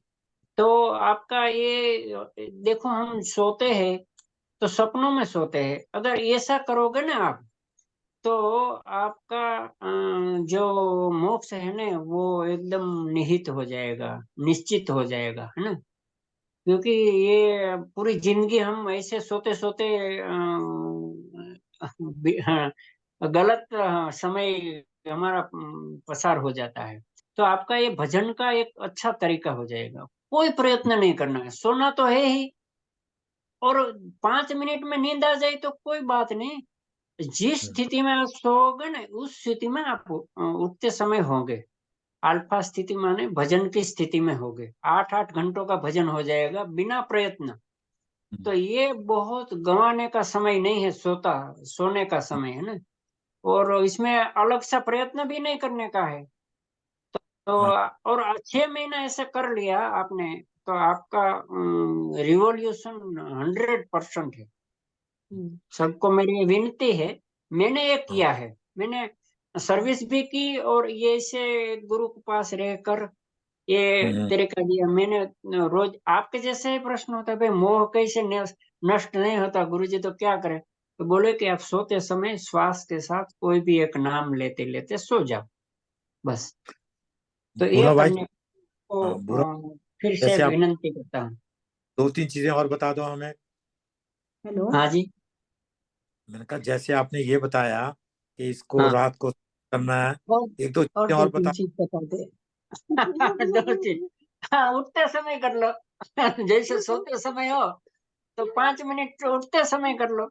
तो आपका ये देखो, हम सोते हैं तो सपनों में सोते हैं। अगर ऐसा करोगे ना आप, तो आपका जो मोक्ष है ना, वो एकदम निहित हो जाएगा, निश्चित हो जाएगा, है ना। क्योंकि ये पूरी जिंदगी हम ऐसे सोते सोते हाँ, गलत समय हमारा पसार हो जाता है। तो आपका ये भजन का एक अच्छा तरीका हो जाएगा। कोई प्रयत्न नहीं करना है, सोना तो है ही, और 5 मिनट में नींद आ जाए तो कोई बात नहीं। जिस स्थिति में आप सोओगे ना, उस स्थिति में आप उठते समय होंगे। अल्फा स्थिति माने भजन की स्थिति में होगे। 8-8 घंटों का भजन हो जाएगा बिना प्रयत्न। तो ये बहुत गंवाने का समय नहीं है, सोने का समय है ना। और इसमें अलग सा प्रयत्न भी नहीं करने का है। तो और 6 महीना ऐसे कर लिया आपने, तो आपका रिवॉल्यूशन 100% है। सबको मेरी विनती है, मैंने ये किया है, मैंने सर्विस भी की, और ये ऐसे गुरु के पास रहकर ये तरीका दिया मैंने। रोज आपके जैसे ही प्रश्न होता है, भाई मोह कैसे नष्ट नहीं होता गुरुजी, तो क्या करें। तो बोले कि आप सोते समय श्वास के साथ कोई भी एक नाम लेते लेते सो जाओ, बस। तो ये बुरा भाई। करने को बुरा, फिर से जैसे आप विनंती करता हूँ। 2-3 चीजें और बता दो हमें। हेलो। हाँ जी। मैंने कहा जैसे आपने ये बताया कि इसको हाँ, रात को करना है, और 1-2 और चीजें दो और तीन बता। चीज बता दे। दो चीज। हाँ, उठते समय कर लो। जैसे सोते समय हो तो 5 मिनट उठते समय कर लो, है ना।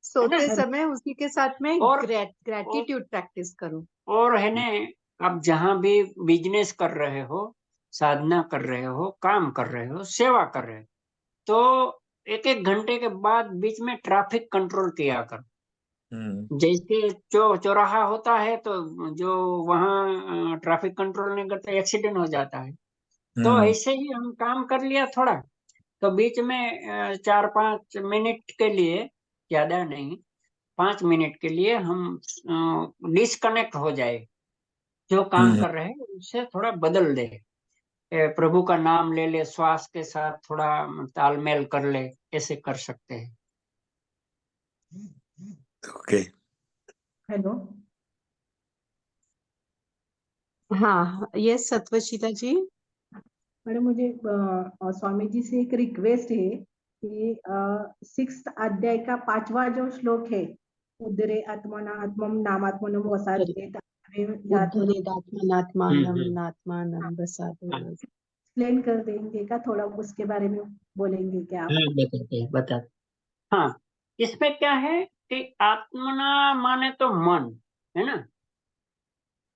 सोते समय उसी के साथ में और ग्रेटिट्यूड प्रैक्टिस करो। और है ना, आप जहां भी बिजनेस कर रहे हो, साधना कर रहे हो, काम कर रहे हो, सेवा कर रहे हो, तो 1-1 घंटे के बाद बीच में ट्रैफिक कंट्रोल किया करो। जैसे चौराहा होता है, तो जो वहाँ ट्रैफिक कंट्रोल नहीं करते, एक्सीडेंट हो जाता है। तो ऐसे ही हम काम कर लिया थोड़ा, तो बीच में 4-5 मिनट के लिए, ज्यादा नहीं, 5 मिनट के लिए हम डिस्कनेक्ट हो जाए, जो काम कर रहे हैं उससे थोड़ा बदल दे। प्रभु का नाम ले ले, श्वास के साथ थोड़ा तालमेल कर ले, ऐसे कर सकते हैं। ओके। हेलो। हाँ, ये सत्वशीला जी। मैडम, मुझे स्वामी जी से एक रिक्वेस्ट है कि 6th अध्याय का 5वां जो श्लोक है, उदरे आत्मना आत्मम नामात्मनो वसादेत उद्धरेदात्मनात्मानं नात्मानं वसादो। एक्सप्लेन कर देंगे क्या, थोड़ा उसके बारे में बोलेंगे क्या आप? बताते। हाँ, इसमें क्या है कि आत्मना माने तो मन, है ना।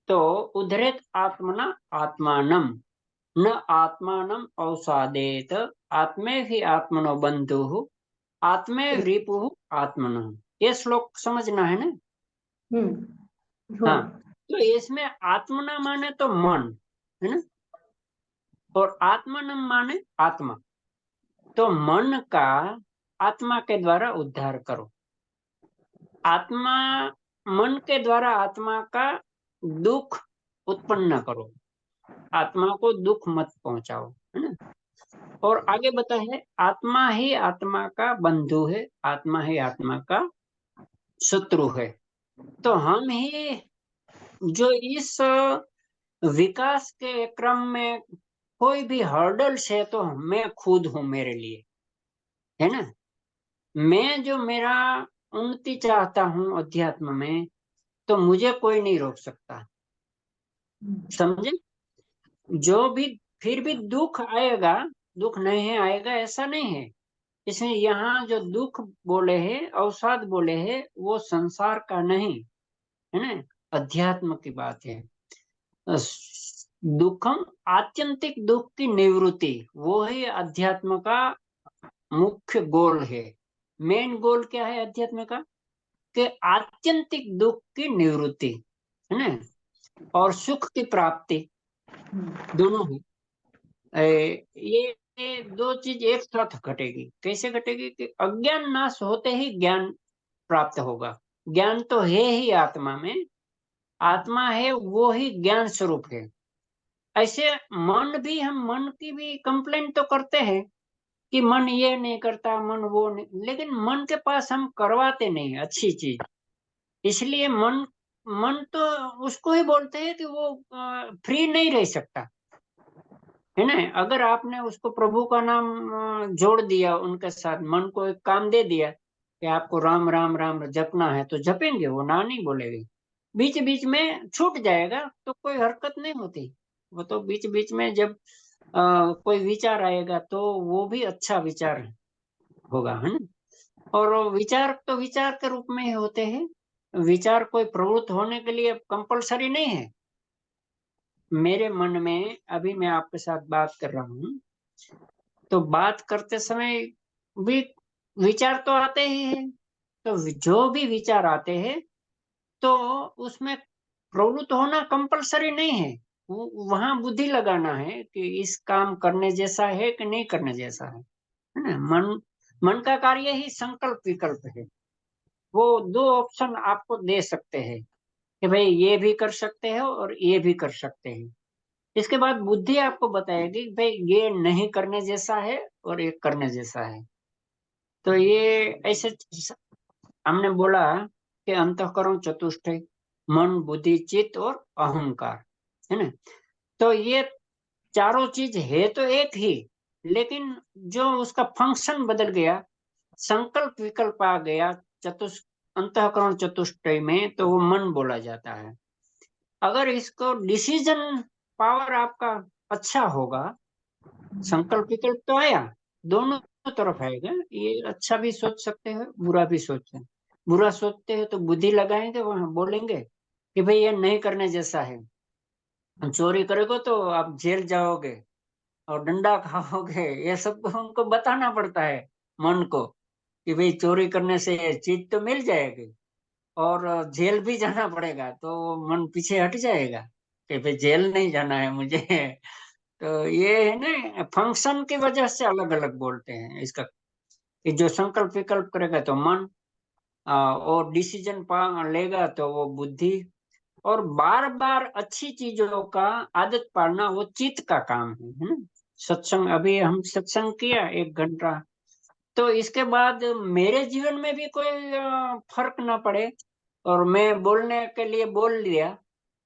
तो उद्धरेत आत्मना आत्मानम, न आत्मानम अवसादेत, आत्मे ही आत्मनो बंधु, आत्मे रिपु आत्मन। ये श्लोक समझना है ना। हाँ। हाँ, तो इसमें आत्मना माने तो मन, है ना, और आत्मानम माने आत्मा। तो मन का आत्मा के द्वारा उद्धार करो। आत्मा, मन के द्वारा आत्मा का दुख उत्पन्न न करो, आत्मा को दुख मत पहुंचाओ, है ना। और आगे बता है, आत्मा ही आत्मा का बंधु है, आत्मा ही आत्मा का शत्रु है। तो हम ही जो इस विकास के क्रम में कोई भी हर्डल्स है, तो मैं खुद हूं मेरे लिए, है ना। मैं जो मेरा उन्नति चाहता हूं अध्यात्म में, तो मुझे कोई नहीं रोक सकता, समझे। जो भी, फिर भी दुख आएगा, दुख नहीं है आएगा ऐसा नहीं है। इसमें यहाँ जो दुख बोले हैं, अवसाद बोले हैं, वो संसार का नहीं, है ना, अध्यात्म की बात है। दुखम, आत्यंतिक दुख की निवृत्ति, वो ही अध्यात्म का मुख्य गोल है। मेन गोल क्या है अध्यात्म का, कि आत्यंतिक दुख की निवृत्ति, है ना, और सुख की प्राप्ति, दोनों ही। ये दो चीज एक साथ घटेगी। कैसे घटेगी कि अज्ञान नाश होते ही ज्ञान प्राप्त होगा। ज्ञान तो है ही आत्मा में, आत्मा है वो ही ज्ञान स्वरूप है। ऐसे मन भी, हम मन की भी कंप्लेंट तो करते हैं कि मन ये नहीं करता, मन वो नहीं, लेकिन मन के पास हम करवाते नहीं अच्छी चीज। इसलिए मन मन तो उसको ही बोलते हैं कि वो फ्री नहीं रह सकता, है ना। अगर आपने उसको प्रभु का नाम जोड़ दिया, उनके साथ मन को एक काम दे दिया कि आपको राम राम राम जपना है, तो जपेंगे, वो ना नहीं बोलेंगे। बीच बीच में छूट जाएगा तो कोई हरकत नहीं होती। वो तो बीच बीच में जब कोई विचार आएगा तो वो भी अच्छा विचार होगा, है ना। और विचार तो विचार के रूप में ही होते हैं। विचार कोई प्रवृत्त होने के लिए कंपलसरी नहीं है। मेरे मन में अभी मैं आपके साथ बात कर रहा हूँ, तो बात करते समय भी विचार तो आते ही हैं। तो जो भी विचार आते हैं तो उसमें प्रवृत्त होना कंपलसरी नहीं है। वहां बुद्धि लगाना है कि इस काम करने जैसा है कि नहीं करने जैसा है ना। मन मन का कार्य ही संकल्प विकल्प है। वो दो ऑप्शन आपको दे सकते हैं कि भाई ये भी कर सकते हो और ये भी कर सकते हैं। इसके बाद बुद्धि आपको बताएगी कि भाई ये नहीं करने जैसा है और ये करने जैसा है। तो ये ऐसे हमने बोला कि अंतःकरण चतुष्टय, मन बुद्धि चित्त और अहंकार, है ना। तो ये चारों चीज है तो एक ही, लेकिन जो उसका फंक्शन बदल गया, संकल्प विकल्प आ गया अंतःकरण चतुष्टय में, तो वो मन बोला जाता है। अगर इसको डिसीजन पावर आपका अच्छा होगा, संकल्प विकल्प तो आया, दोनों तरफ आएगा। ये अच्छा भी सोच सकते हैं, बुरा भी सोचते हैं। बुरा सोचते हैं तो बुद्धि लगाएंगे, वहां बोलेंगे कि भाई ये नहीं करने जैसा है, चोरी करोगे तो आप जेल जाओगे और डंडा खाओगे। ये सब उनको बताना पड़ता है मन को कि भाई चोरी करने से चीज तो मिल जाएगी और जेल भी जाना पड़ेगा, तो मन पीछे हट जाएगा कि भाई जेल नहीं जाना है मुझे। तो ये है ना, फंक्शन की वजह से अलग अलग बोलते हैं इसका। कि जो संकल्प विकल्प करेगा तो मन, और डिसीजन लेगा तो वो बुद्धि। और बार बार अच्छी चीजों का आदत पालना वो चित्त का काम है ना। सत्संग, अभी हम सत्संग किया 1 घंटा, तो इसके बाद मेरे जीवन में भी कोई फर्क ना पड़े और मैं बोलने के लिए बोल लिया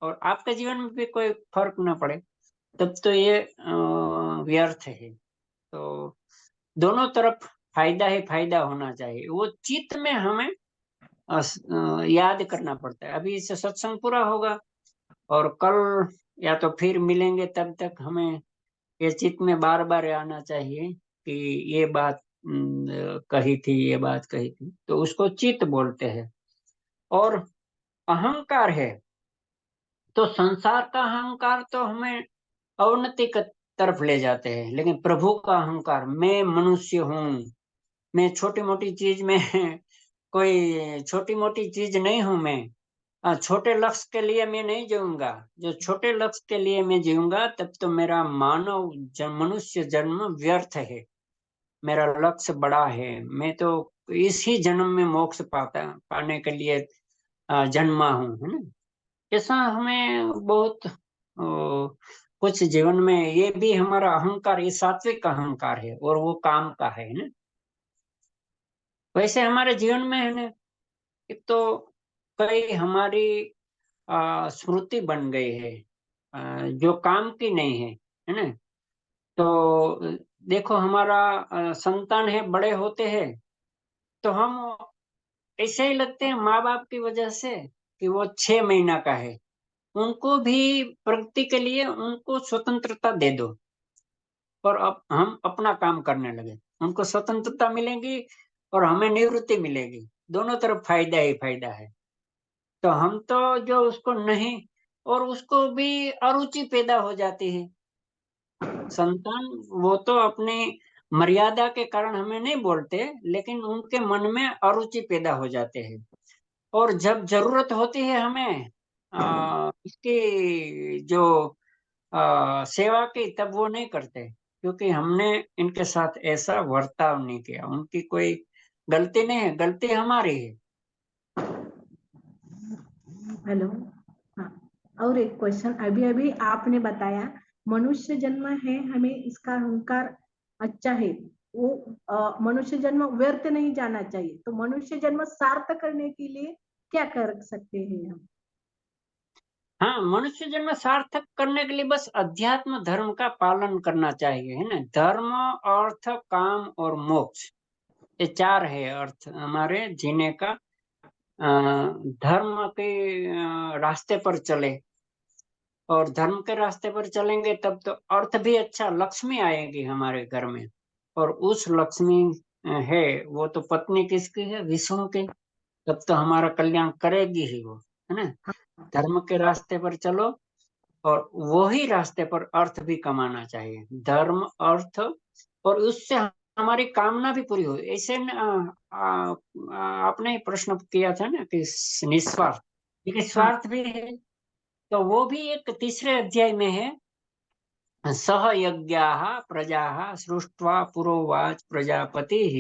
और आपके जीवन में भी कोई फर्क ना पड़े, तब तो ये व्यर्थ है। तो दोनों तरफ फायदा ही फायदा होना चाहिए। वो चित्त में हमें याद करना पड़ता है। अभी इससे सत्संग पूरा होगा और कल या तो फिर मिलेंगे, तब तक हमें ये चित्त में बार बार आना चाहिए कि ये बात कही थी, ये बात कही थी, तो उसको चित्त बोलते हैं। और अहंकार है, तो संसार का अहंकार तो हमें अवनति की तरफ ले जाते हैं, लेकिन प्रभु का अहंकार, मैं मनुष्य हूँ, मैं छोटी मोटी चीज में कोई छोटी मोटी चीज नहीं हूं मैं। छोटे लक्ष्य के लिए मैं नहीं जीऊंगा। जो छोटे लक्ष्य के लिए मैं जीऊंगा तब तो मेरा मानव मनुष्य जन्म व्यर्थ है। मेरा लक्ष्य बड़ा है, मैं तो इसी जन्म में मोक्ष पाने के लिए जन्मा हूँ, है ना। ऐसा हमें बहुत कुछ जीवन में, ये भी हमारा अहंकार, ये सात्विक अहंकार है और वो काम का है ना। वैसे हमारे जीवन में है ना, एक तो कई हमारी स्मृति बन गई है जो काम की नहीं है ना। तो देखो, हमारा संतान है, बड़े होते हैं तो हम ऐसे ही लगते हैं माँ बाप की वजह से कि वो 6 महीना का है। उनको भी प्रगति के लिए उनको स्वतंत्रता दे दो और अब हम अपना काम करने लगे। उनको स्वतंत्रता मिलेगी और हमें निवृत्ति मिलेगी, दोनों तरफ फायदा ही फायदा है। तो हम तो जो उसको नहीं, और उसको भी अरुचि पैदा हो जाती है। संतान वो तो अपनी मर्यादा के कारण हमें नहीं बोलते, लेकिन उनके मन में अरुचि पैदा हो जाते हैं। और जब जरूरत होती है हमें इसकी जो सेवा की, तब वो नहीं करते, क्योंकि हमने इनके साथ ऐसा बर्ताव नहीं किया। उनकी कोई गलती नहीं है, गलती हमारी है। हेलो। हाँ, और एक क्वेश्चन, अभी अभी आपने बताया मनुष्य जन्म है, हमें इसका अहंकार अच्छा है, वो मनुष्य जन्म व्यर्थ नहीं जाना चाहिए। तो मनुष्य जन्म सार्थक करने के लिए क्या कर सकते हैं हम? हाँ, मनुष्य जन्म सार्थक करने के लिए बस अध्यात्म धर्म का पालन करना चाहिए, है ना। धर्म, अर्थ, काम और मोक्ष, ये 4 है अर्थ हमारे जीने का। धर्म के रास्ते पर चले, और धर्म के रास्ते पर चलेंगे तब तो अर्थ भी अच्छा, लक्ष्मी आएगी हमारे घर में। और उस लक्ष्मी है वो तो पत्नी किसकी है? विष्णु की। तब तो हमारा कल्याण करेगी ही वो, है ना। धर्म के रास्ते पर चलो, और वही रास्ते पर अर्थ भी कमाना चाहिए। धर्म, अर्थ, और उससे हमारी कामना भी पूरी हो। ऐसे आपने प्रश्न किया था ना कि निस्वार्थ, लेकिन हाँ, स्वार्थ भी है। तो वो भी एक तीसरे अध्याय में है। सह यज्ञाः प्रजाः सृष्ट्वा पुरोवाच प्रजापतिः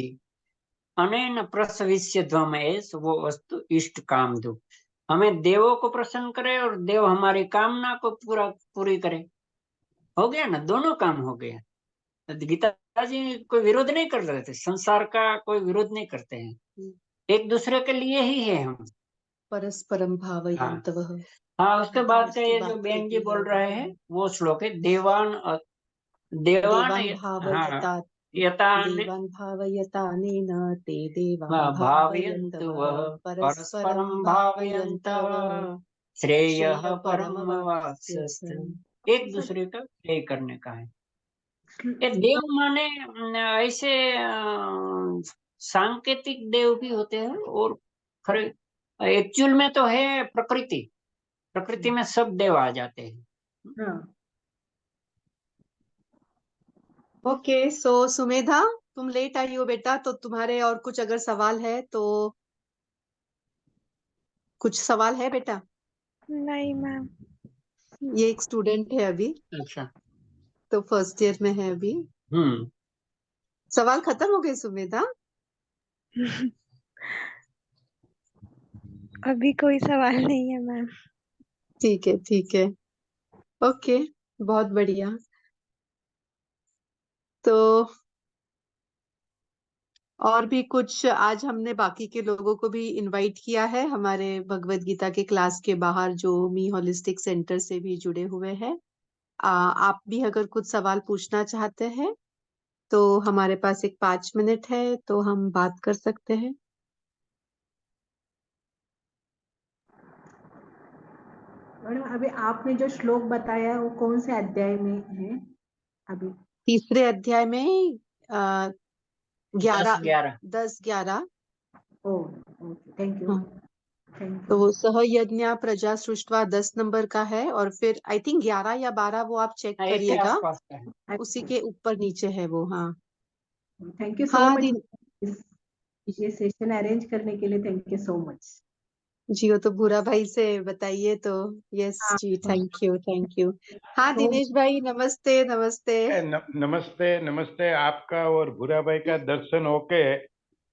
अनेन प्रसविष्य ध्वमयेश वो वस्तु इष्ट काम दो। हमें देवों को प्रसन्न करे और देव हमारी कामना को पूरी करे। हो गया ना, दोनों काम हो गया। तो गीता जी कोई विरोध नहीं कर रहे थे, संसार का कोई विरोध नहीं करते हैं, एक दूसरे के लिए ही है हम। परस्परम हाँ भावयन्तवः। हाँ, उसके बाद का उसकी ये जो बात बेन जी होती बोल है रहे हैं वो श्लोक है। देवान देवान देवान हाँ, भावयता यतान देवान भावयतानेन ते देवा भावयन्तु भावयन्तवः वः परस्परं परस्परं भावयन्तः भावयन्तवः श्रेयः श्रेय परमवाप्स्यस्ते। परमवाप्स्यस्ते। एक दूसरे का श्रेय करने का है। ये देव माने ऐसे सांकेतिक देव भी होते हैं, और खरे एक्चुअल में तो है प्रकृति। प्रकृति में सब देव आ जाते हैं। हाँ। ओके, सो सुमेधा, तुम लेट आई हो बेटा, तो तुम्हारे और कुछ अगर सवाल है तो कुछ सवाल है बेटा? नहीं मैम। ये एक स्टूडेंट है अभी, अच्छा। तो फर्स्ट ईयर में है अभी। सवाल खत्म हो गए सुमेधा? अभी कोई सवाल नहीं है मैम। ठीक है, ठीक है, ओके, बहुत बढ़िया। तो और भी कुछ, आज हमने बाकी के लोगों को भी इनवाइट किया है हमारे भगवत गीता के क्लास के बाहर, जो मी होलिस्टिक सेंटर से भी जुड़े हुए हैं। आप भी अगर कुछ सवाल पूछना चाहते हैं तो हमारे पास एक 5 मिनट है, तो हम बात कर सकते हैं। मैडम, अभी आपने जो श्लोक बताया वो कौन से अध्याय में है अभी? तीसरे अध्याय में 11, 10-11। 10-11। ओके, थैंक यू, हाँ, थैंक तो यू। वो सह यज्ञ प्रजा सृष्टवा 10 नंबर का है, और फिर आई थिंक 11 या 12, वो आप चेक हाँ, एक के करिएगा, आसपास का है। उसी के ऊपर नीचे है वो। हाँ थैंक यू सो हाँ मच, ये सेशन अरेंज करने के लिए थैंक यू सो मच। जी, वो तो भूरा भाई से बताइए तो। यस हाँ, जी, थैंक यू, थैंक यू। हाँ तो दिनेश भाई, नमस्ते नमस्ते। नमस्ते नमस्ते। आपका और भूरा भाई का दर्शन होके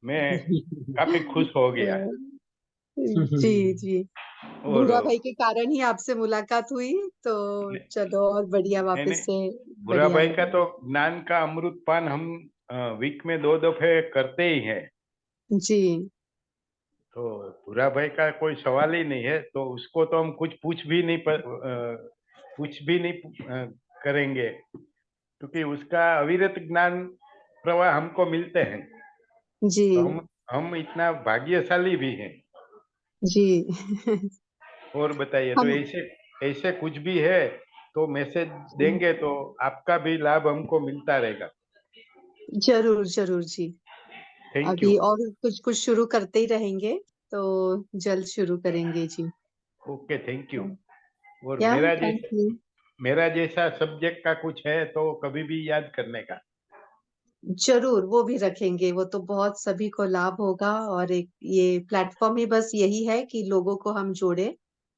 मैं काफी खुश हो गया। जी जी, और भूरा भाई के कारण ही आपसे मुलाकात हुई, तो चलो और बढ़िया, नहीं वापस से भूरा बढ़िया भाई का लगा। तो ज्ञान का अमृत पान हम वीक में 2 दफे करते ही हैं। जी तो भूरा भाई का कोई सवाल ही नहीं है, तो उसको तो हम कुछ पूछ भी नहीं करेंगे, क्योंकि उसका अविरत ज्ञान प्रवाह हमको मिलते हैं। जी तो हम इतना भाग्यशाली भी हैं। जी। और बताइए, तो हम ऐसे ऐसे कुछ भी है तो मैसेज देंगे तो आपका भी लाभ हमको मिलता रहेगा। जरूर जरूर जी, थैंक यू। अभी और कुछ कुछ शुरू करते ही रहेंगे, तो जल्द शुरू करेंगे जी। Okay, thank you. और या थैंक यू। मेरा जैसा सब्जेक्ट का कुछ है तो कभी भी याद करने का। जरूर, वो भी रखेंगे, वो तो बहुत सभी को लाभ होगा, और एक ये प्लेटफॉर्म ही बस यही है कि लोगों को हम जोड़े।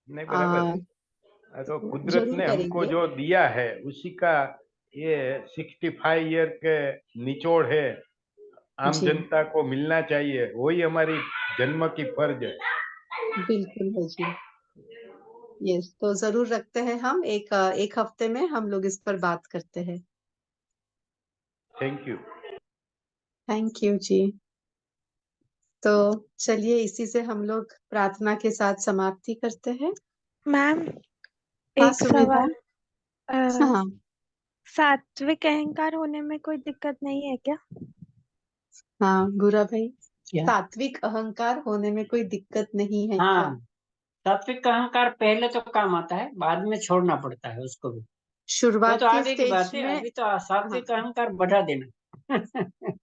नहीं, बराबर आ, है। तो कुदरत जरूर ने हमको करेंगे जो दिया है उसी का ये 65 ईयर के निचोड़ है। आम जी। जनता को मिलना चाहिए, वही हमारी जन्म की फर्ज है। बिल्कुल है जी, यस, तो जरूर रखते हैं हम एक हफ्ते में हम लोग इस पर बात करते हैं। Thank you. थैंक यू जी। तो चलिए इसी से हम लोग प्रार्थना के साथ समाप्ति करते हैं। मैम हाँ एक सुमेधा। सवाल, अ, हाँ सात्विक अहंकार होने में कोई दिक्कत नहीं है क्या? हाँ भूरा भाई, क्या? सात्विक अहंकार होने में कोई दिक्कत नहीं है क्या? हाँ, सात्विक अहंकार पहले तो काम आता है, बाद में छोड़ना पड़ता है उसको भी। वो शुरुआत तो के आगे की स्टेज बात है, में, अभी तो हाँ, सात्विक अहंकार बढ़ा देना।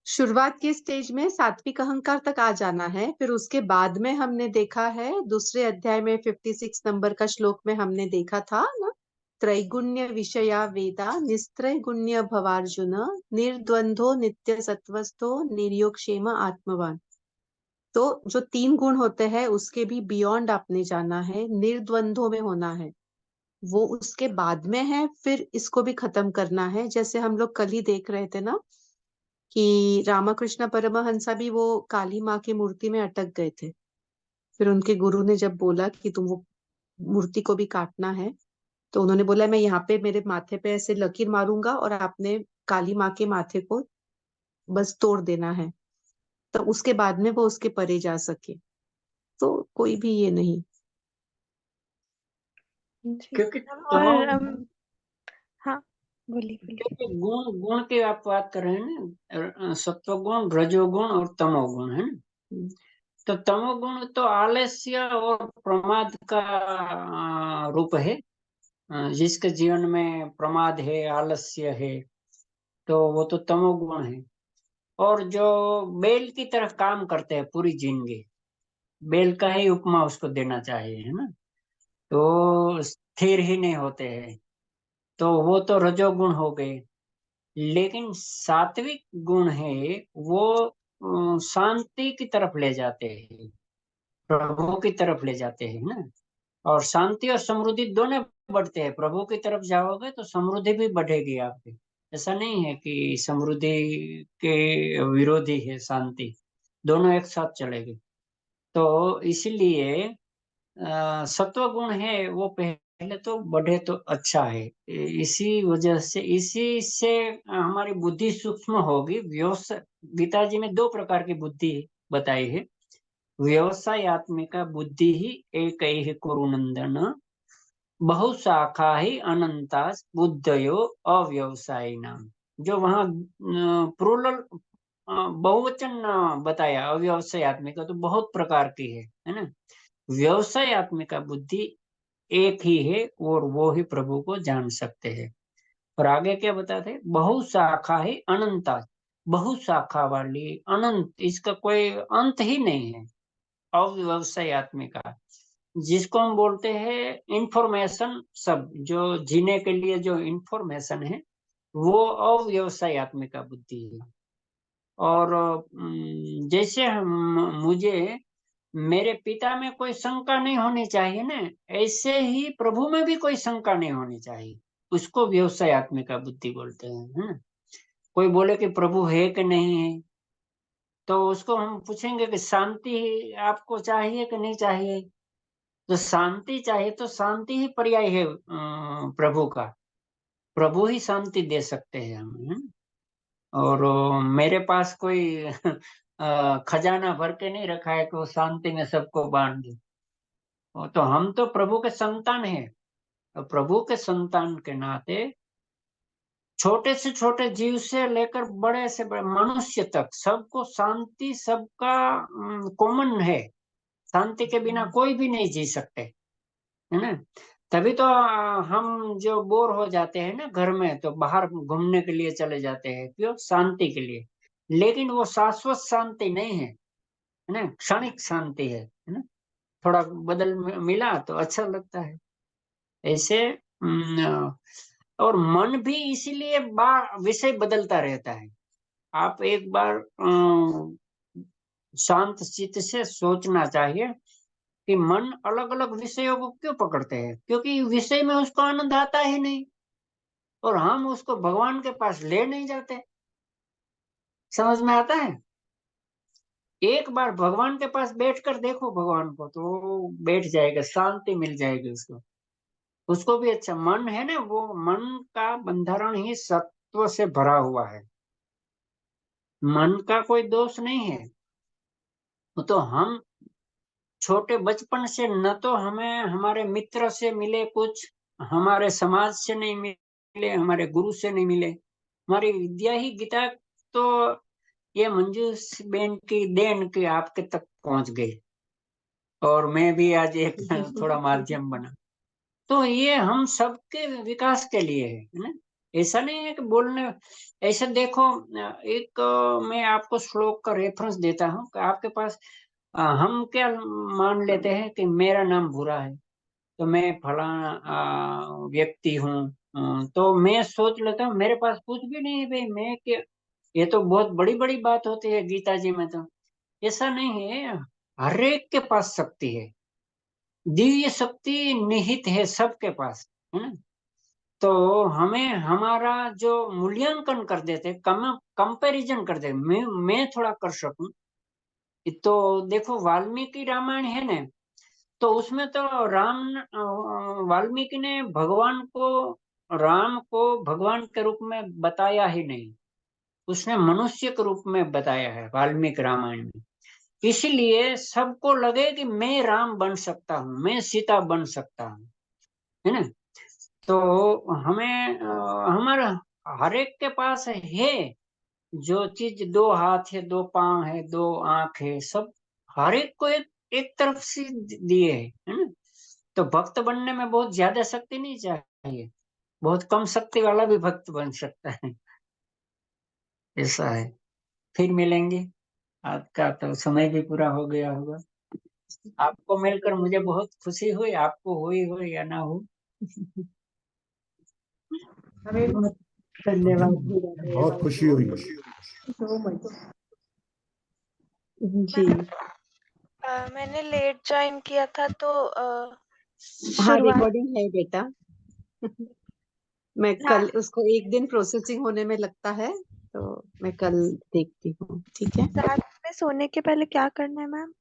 शुरुआत के स्टेज में सात्विक अहंकार तक आ जाना है। फिर उसके बाद में हमने देखा है दूसरे अध्याय में 56 नंबर का श्लोक में हमने देखा था ना, त्रैगुण्य विषया वेदा निस्त्रैगुण्य भवार्जुन निर्द्वंद्वो नित्य सत्वस्थो निर्योगक्षेम आत्मवान। तो जो 3 गुण होते हैं उसके भी बियॉन्ड आपने जाना है, निर्द्वंद्व में होना है, वो उसके बाद में है। फिर इसको भी खत्म करना है। जैसे हम लोग कल ही देख रहे थे ना कि रामकृष्ण परमहंसा भी वो काली माँ की मूर्ति में अटक गए थे। फिर उनके गुरु ने जब बोला कि तुम वो मूर्ति को भी काटना है, तो उन्होंने बोला मैं यहाँ पे मेरे माथे पे ऐसे लकीर मारूंगा और आपने काली माँ के माथे को बस तोड़ देना है, तो उसके बाद में वो उसके परे जा सके। तो कोई भी ये नहीं। जी क्योंकि मैम, तमो, और हाँ, बोलिए बोलिए। क्योंकि गुण गुण की आप बात कर रहे हैं ना, सत्वगुण, रजोगुण और तमोगुण है ना। तो तमोगुण तो आलस्य और प्रमाद का रूप है। जिसके जीवन में प्रमाद है, आलस्य है, तो वो तो तमोगुण है। और जो बेल की तरह काम करते हैं पूरी जिंदगी, बेल का ही उपमा उसको देना चाहिए, है ना, तो स्थिर ही नहीं होते हैं, तो वो तो रजोगुण हो गए। लेकिन सात्विक गुण है वो शांति की तरफ ले जाते हैं, प्रभु की तरफ ले जाते हैं ना। और शांति और समृद्धि दोनों बढ़ते हैं। प्रभु की तरफ जाओगे तो समृद्धि भी बढ़ेगी आपकी। ऐसा नहीं है कि समृद्धि के विरोधी है शांति, दोनों एक साथ चलेगी। तो इसीलिए सत्व गुण है वो पहले तो बढ़े तो अच्छा है। इसी वजह से, इसी से हमारी बुद्धि सूक्ष्म होगी। व्यवसाय, गीता जी में 2 प्रकार की बुद्धि बताई है। व्यवसायत्मिका बुद्धि ही एक ही कुरुनंदन, बहुशाखा ही अनंता बुद्धयो अव्यवसायिनाम। जो वहाँ प्लूरल बहुवचन बताया अव्यवसायत्मिका, तो बहुत प्रकार की है ना। व्यवसायत्मिका बुद्धि एक ही है और वो ही प्रभु को जान सकते हैं। और आगे क्या बताते हैं, बहुशाखा ही अनंता, बहुशाखा वाली अनंत, इसका कोई अंत ही नहीं है। अव्यवसायत्मिका जिसको हम बोलते हैं इंफॉर्मेशन, सब जो जीने के लिए जो इंफॉर्मेशन है वो अव्यवसायत्मिका बुद्धि है। और जैसे हम, मुझे मेरे पिता में कोई शंका नहीं होनी चाहिए ना, ऐसे ही प्रभु में भी कोई शंका नहीं होनी चाहिए। उसको व्यवसायत्मिका बुद्धि बोलते हैं, है ना। कोई बोले कि प्रभु है कि नहीं है, तो उसको हम पूछेंगे कि शांति आपको चाहिए कि नहीं चाहिए। तो शांति चाहिए तो शांति ही पर्याय है प्रभु का। प्रभु ही शांति दे सकते हैं हमें, है ना? और मेरे पास कोई खजाना भर के नहीं रखा है कि वो शांति में सबको बांट दे। तो हम तो प्रभु के संतान हैं। और प्रभु के संतान के नाते छोटे से छोटे जीव से लेकर बड़े से बड़े मनुष्य तक सबको शांति, सबका कॉमन है। शांति के बिना कोई भी नहीं जी सकते, है ना। तभी तो हम जो बोर हो जाते हैं ना घर में, तो बाहर घूमने के लिए चले जाते हैं, क्यों? शांति के लिए। लेकिन वो शाश्वत शांति नहीं है, है ना, क्षणिक शांति है ना। थोड़ा बदल मिला तो अच्छा लगता है ऐसे। और मन भी इसीलिए बार विषय बदलता रहता है। आप एक बार शांत चित्त से सोचना चाहिए कि मन अलग अलग विषयों को क्यों पकड़ते हैं, क्योंकि विषय में उसको आनंद आता ही नहीं, और हम उसको भगवान के पास ले नहीं जाते। समझ में आता है? एक बार भगवान के पास बैठकर देखो भगवान को, तो बैठ जाएगा, शांति मिल जाएगी उसको। उसको भी अच्छा मन है ना, वो मन का बंधारण ही सत्व से भरा हुआ है, मन का कोई दोष नहीं है। वो तो हम छोटे बचपन से न तो हमें हमारे मित्र से मिले कुछ, हमारे समाज से नहीं मिले, हमारे गुरु से नहीं मिले, हमारी विद्या ही गीता तो ये मंजू बेन की देन की आपके तक पहुंच गई, और मैं भी आज एक थोड़ा माध्यम बना। तो ये हम सबके विकास के लिए है ना। ऐसा नहीं है कि बोलने, ऐसा देखो, एक मैं आपको श्लोक का रेफरेंस देता हूँ कि आपके पास हम क्या मान लेते हैं कि मेरा नाम भूरा है, तो मैं फलाना व्यक्ति हूँ। तो मैं सोच लेता हूँ मेरे पास कुछ भी नहीं है भाई, मैं क्या, ये तो बहुत बड़ी बड़ी बात होती है गीता जी में। तो ऐसा नहीं है, हर एक के पास शक्ति है, दिव्य शक्ति निहित है सबके पास, है ना। तो हमें हमारा जो मूल्यांकन कर देते, कंपैरिजन कर देते, मैं थोड़ा कर सकूं, तो देखो वाल्मीकि रामायण है ना, तो उसमें तो वाल्मीकि ने भगवान को, राम को भगवान के रूप में बताया ही नहीं, उसने मनुष्य के रूप में बताया है वाल्मीकि रामायण में। इसलिए सबको लगे कि मैं राम बन सकता हूँ, मैं सीता बन सकता हूँ, है ना। तो हमें हमारा हर एक के पास है जो चीज, दो हाथ है, दो पांव है, दो आंख है, सब हर एक को एक एक तरफ से दिए है ना। तो भक्त बनने में बहुत ज्यादा शक्ति नहीं चाहिए, बहुत कम शक्ति वाला भी भक्त बन सकता है, ऐसा है। फिर मिलेंगे, आपका तो समय भी पूरा हो गया होगा। आपको मिलकर मुझे बहुत खुशी हुई, आपको हुई हो या ना हो। हमें बहुत धन्यवाद भूरा भाई, बहुत खुशी हुई। So much. जी। मैंने लेट ज्वाइन किया था, तो हाँ, शुरुआत। रिकॉर्डिंग है बेटा। मैं हाँ, कल उसको, एक दिन प्रोसेसिंग होने में लगता है, तो मैं कल देखती हूँ, ठीक है। रात में सोने के पहले क्या करना है मैम?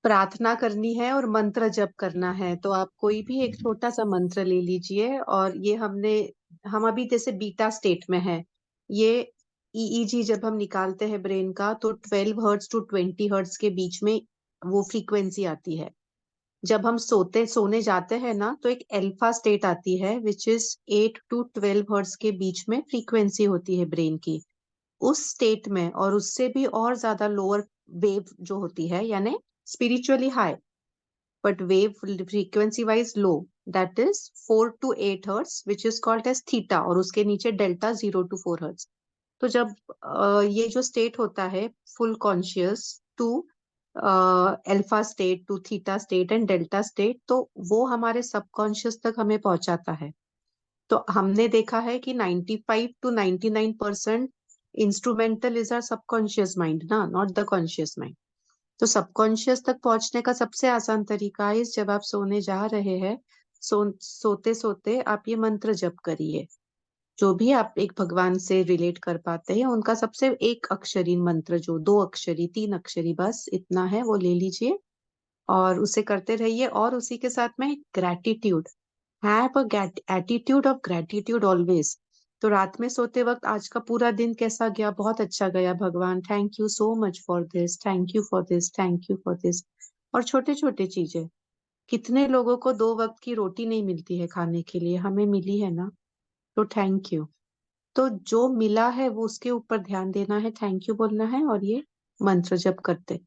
प्रार्थना करनी है और मंत्र जप करना है। तो आप कोई भी एक छोटा सा मंत्र ले लीजिए, और ये हम अभी जैसे बीटा स्टेट में है। ये ईईजी जब हम निकालते हैं ब्रेन का, तो 12 हर्ट्ज टू 20 हर्ट्ज के बीच में वो फ्रीक्वेंसी आती है। जब हम सोने जाते हैं ना, तो एक अल्फा स्टेट आती है, विच इज 8 टू 12 हर्ट्ज के बीच में फ्रीक्वेंसी होती है ब्रेन की। उस स्टेट में और उससे भी और ज्यादा लोअर वेव जो होती है, यानी spiritually high but wave frequency wise low, that is 4 to 8 hertz, which is called as theta, और उसके नीचे delta 0 to 4 hertz। तो जब ये जो स्टेट होता है, full conscious to alpha state to theta state and delta state, तो वो हमारे सबकॉन्शियस तक हमें पहुंचाता है। तो हमने देखा है कि 95 to 99% instrumental is are subconscious mind ना, नॉट द कॉन्शियस माइंड। तो सबकॉन्शियस तक पहुंचने का सबसे आसान तरीका है, जब आप सोने जा रहे हैं, सोते सोते आप ये मंत्र जप करिए। जो भी आप एक भगवान से रिलेट कर पाते हैं, उनका सबसे एक अक्षरी मंत्र, जो 2 अक्षरी 3 अक्षरी बस इतना है, वो ले लीजिए और उसे करते रहिए। और उसी के साथ में gratitude, have a attitude of gratitude always. तो रात में सोते वक्त, आज का पूरा दिन कैसा गया? बहुत अच्छा गया भगवान, thank you so much for this, thank you for this, thank you for this. और छोटे छोटे चीजें, कितने लोगों को 2 वक्त की रोटी नहीं मिलती है खाने के लिए, हमें मिली है ना, तो थैंक यू। तो जो मिला है वो उसके ऊपर ध्यान देना है, थैंक यू बोलना है, और ये मंत्र जप करते।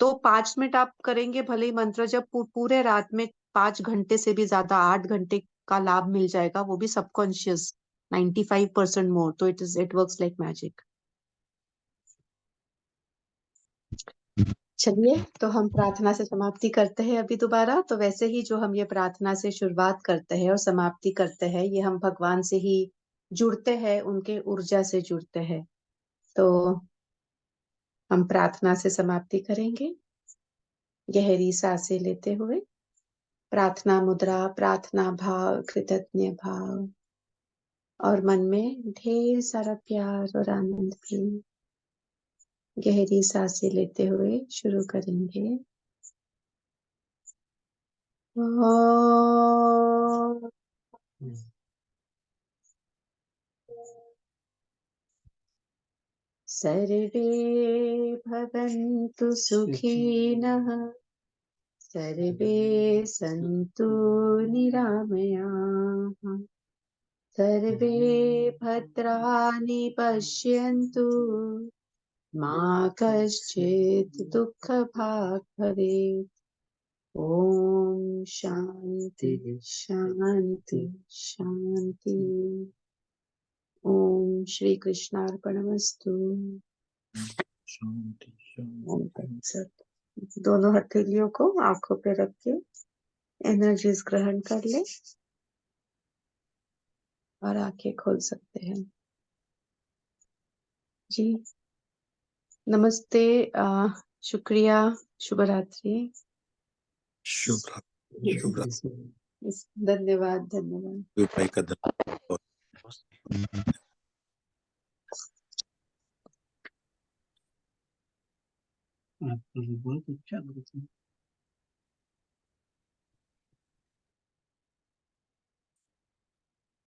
तो 5 मिनट आप करेंगे भले ही मंत्र जप, पूरे रात में 5 घंटे से भी ज्यादा, 8 घंटे का लाभ मिल जाएगा, वो भी सबकॉन्शियस 95% मोर। तो इट वर्क्स लाइक मैजिक। चलिए, तो हम प्रार्थना से समाप्ति करते हैं अभी दोबारा। तो वैसे ही जो हम ये प्रार्थना से शुरुआत करते हैं और समाप्ति करते हैं, ये हम भगवान से ही जुड़ते हैं, उनके ऊर्जा से जुड़ते हैं। तो हम प्रार्थना से समाप्ति करेंगे, गहरी सांसें लेते हुए। प्रार्थना मुद्रा, प्रार्थना भाव, कृतज्ञ भाव, और मन में ढेर सारा प्यार और आनंद भी। गहरी सांसें लेते हुए शुरू करेंगे। सर्वे भवन्तु सुखिनः, सर्वे सन्तु निरामयाः, सर्वे भद्राणि पश्यन्तु, मा कश्चित् दुःखभाग् भवेत्। ॐ शान्ति शान्ति शान्ति। ओम श्री कृष्णार्पणमस्तु। शांति ओम तत्सत। दोनों हथेलियों को आंखों पे रख के एनर्जीज ग्रहण कर ले और आंखें खोल सकते हैं जी। नमस्ते, शुक्रिया, शुभ रात्रि। शुभ रात्रि, शुभ रात्रि। धन्यवाद धन्यवाद। भाई का धन्यवाद। आपका भी बहुत अच्छा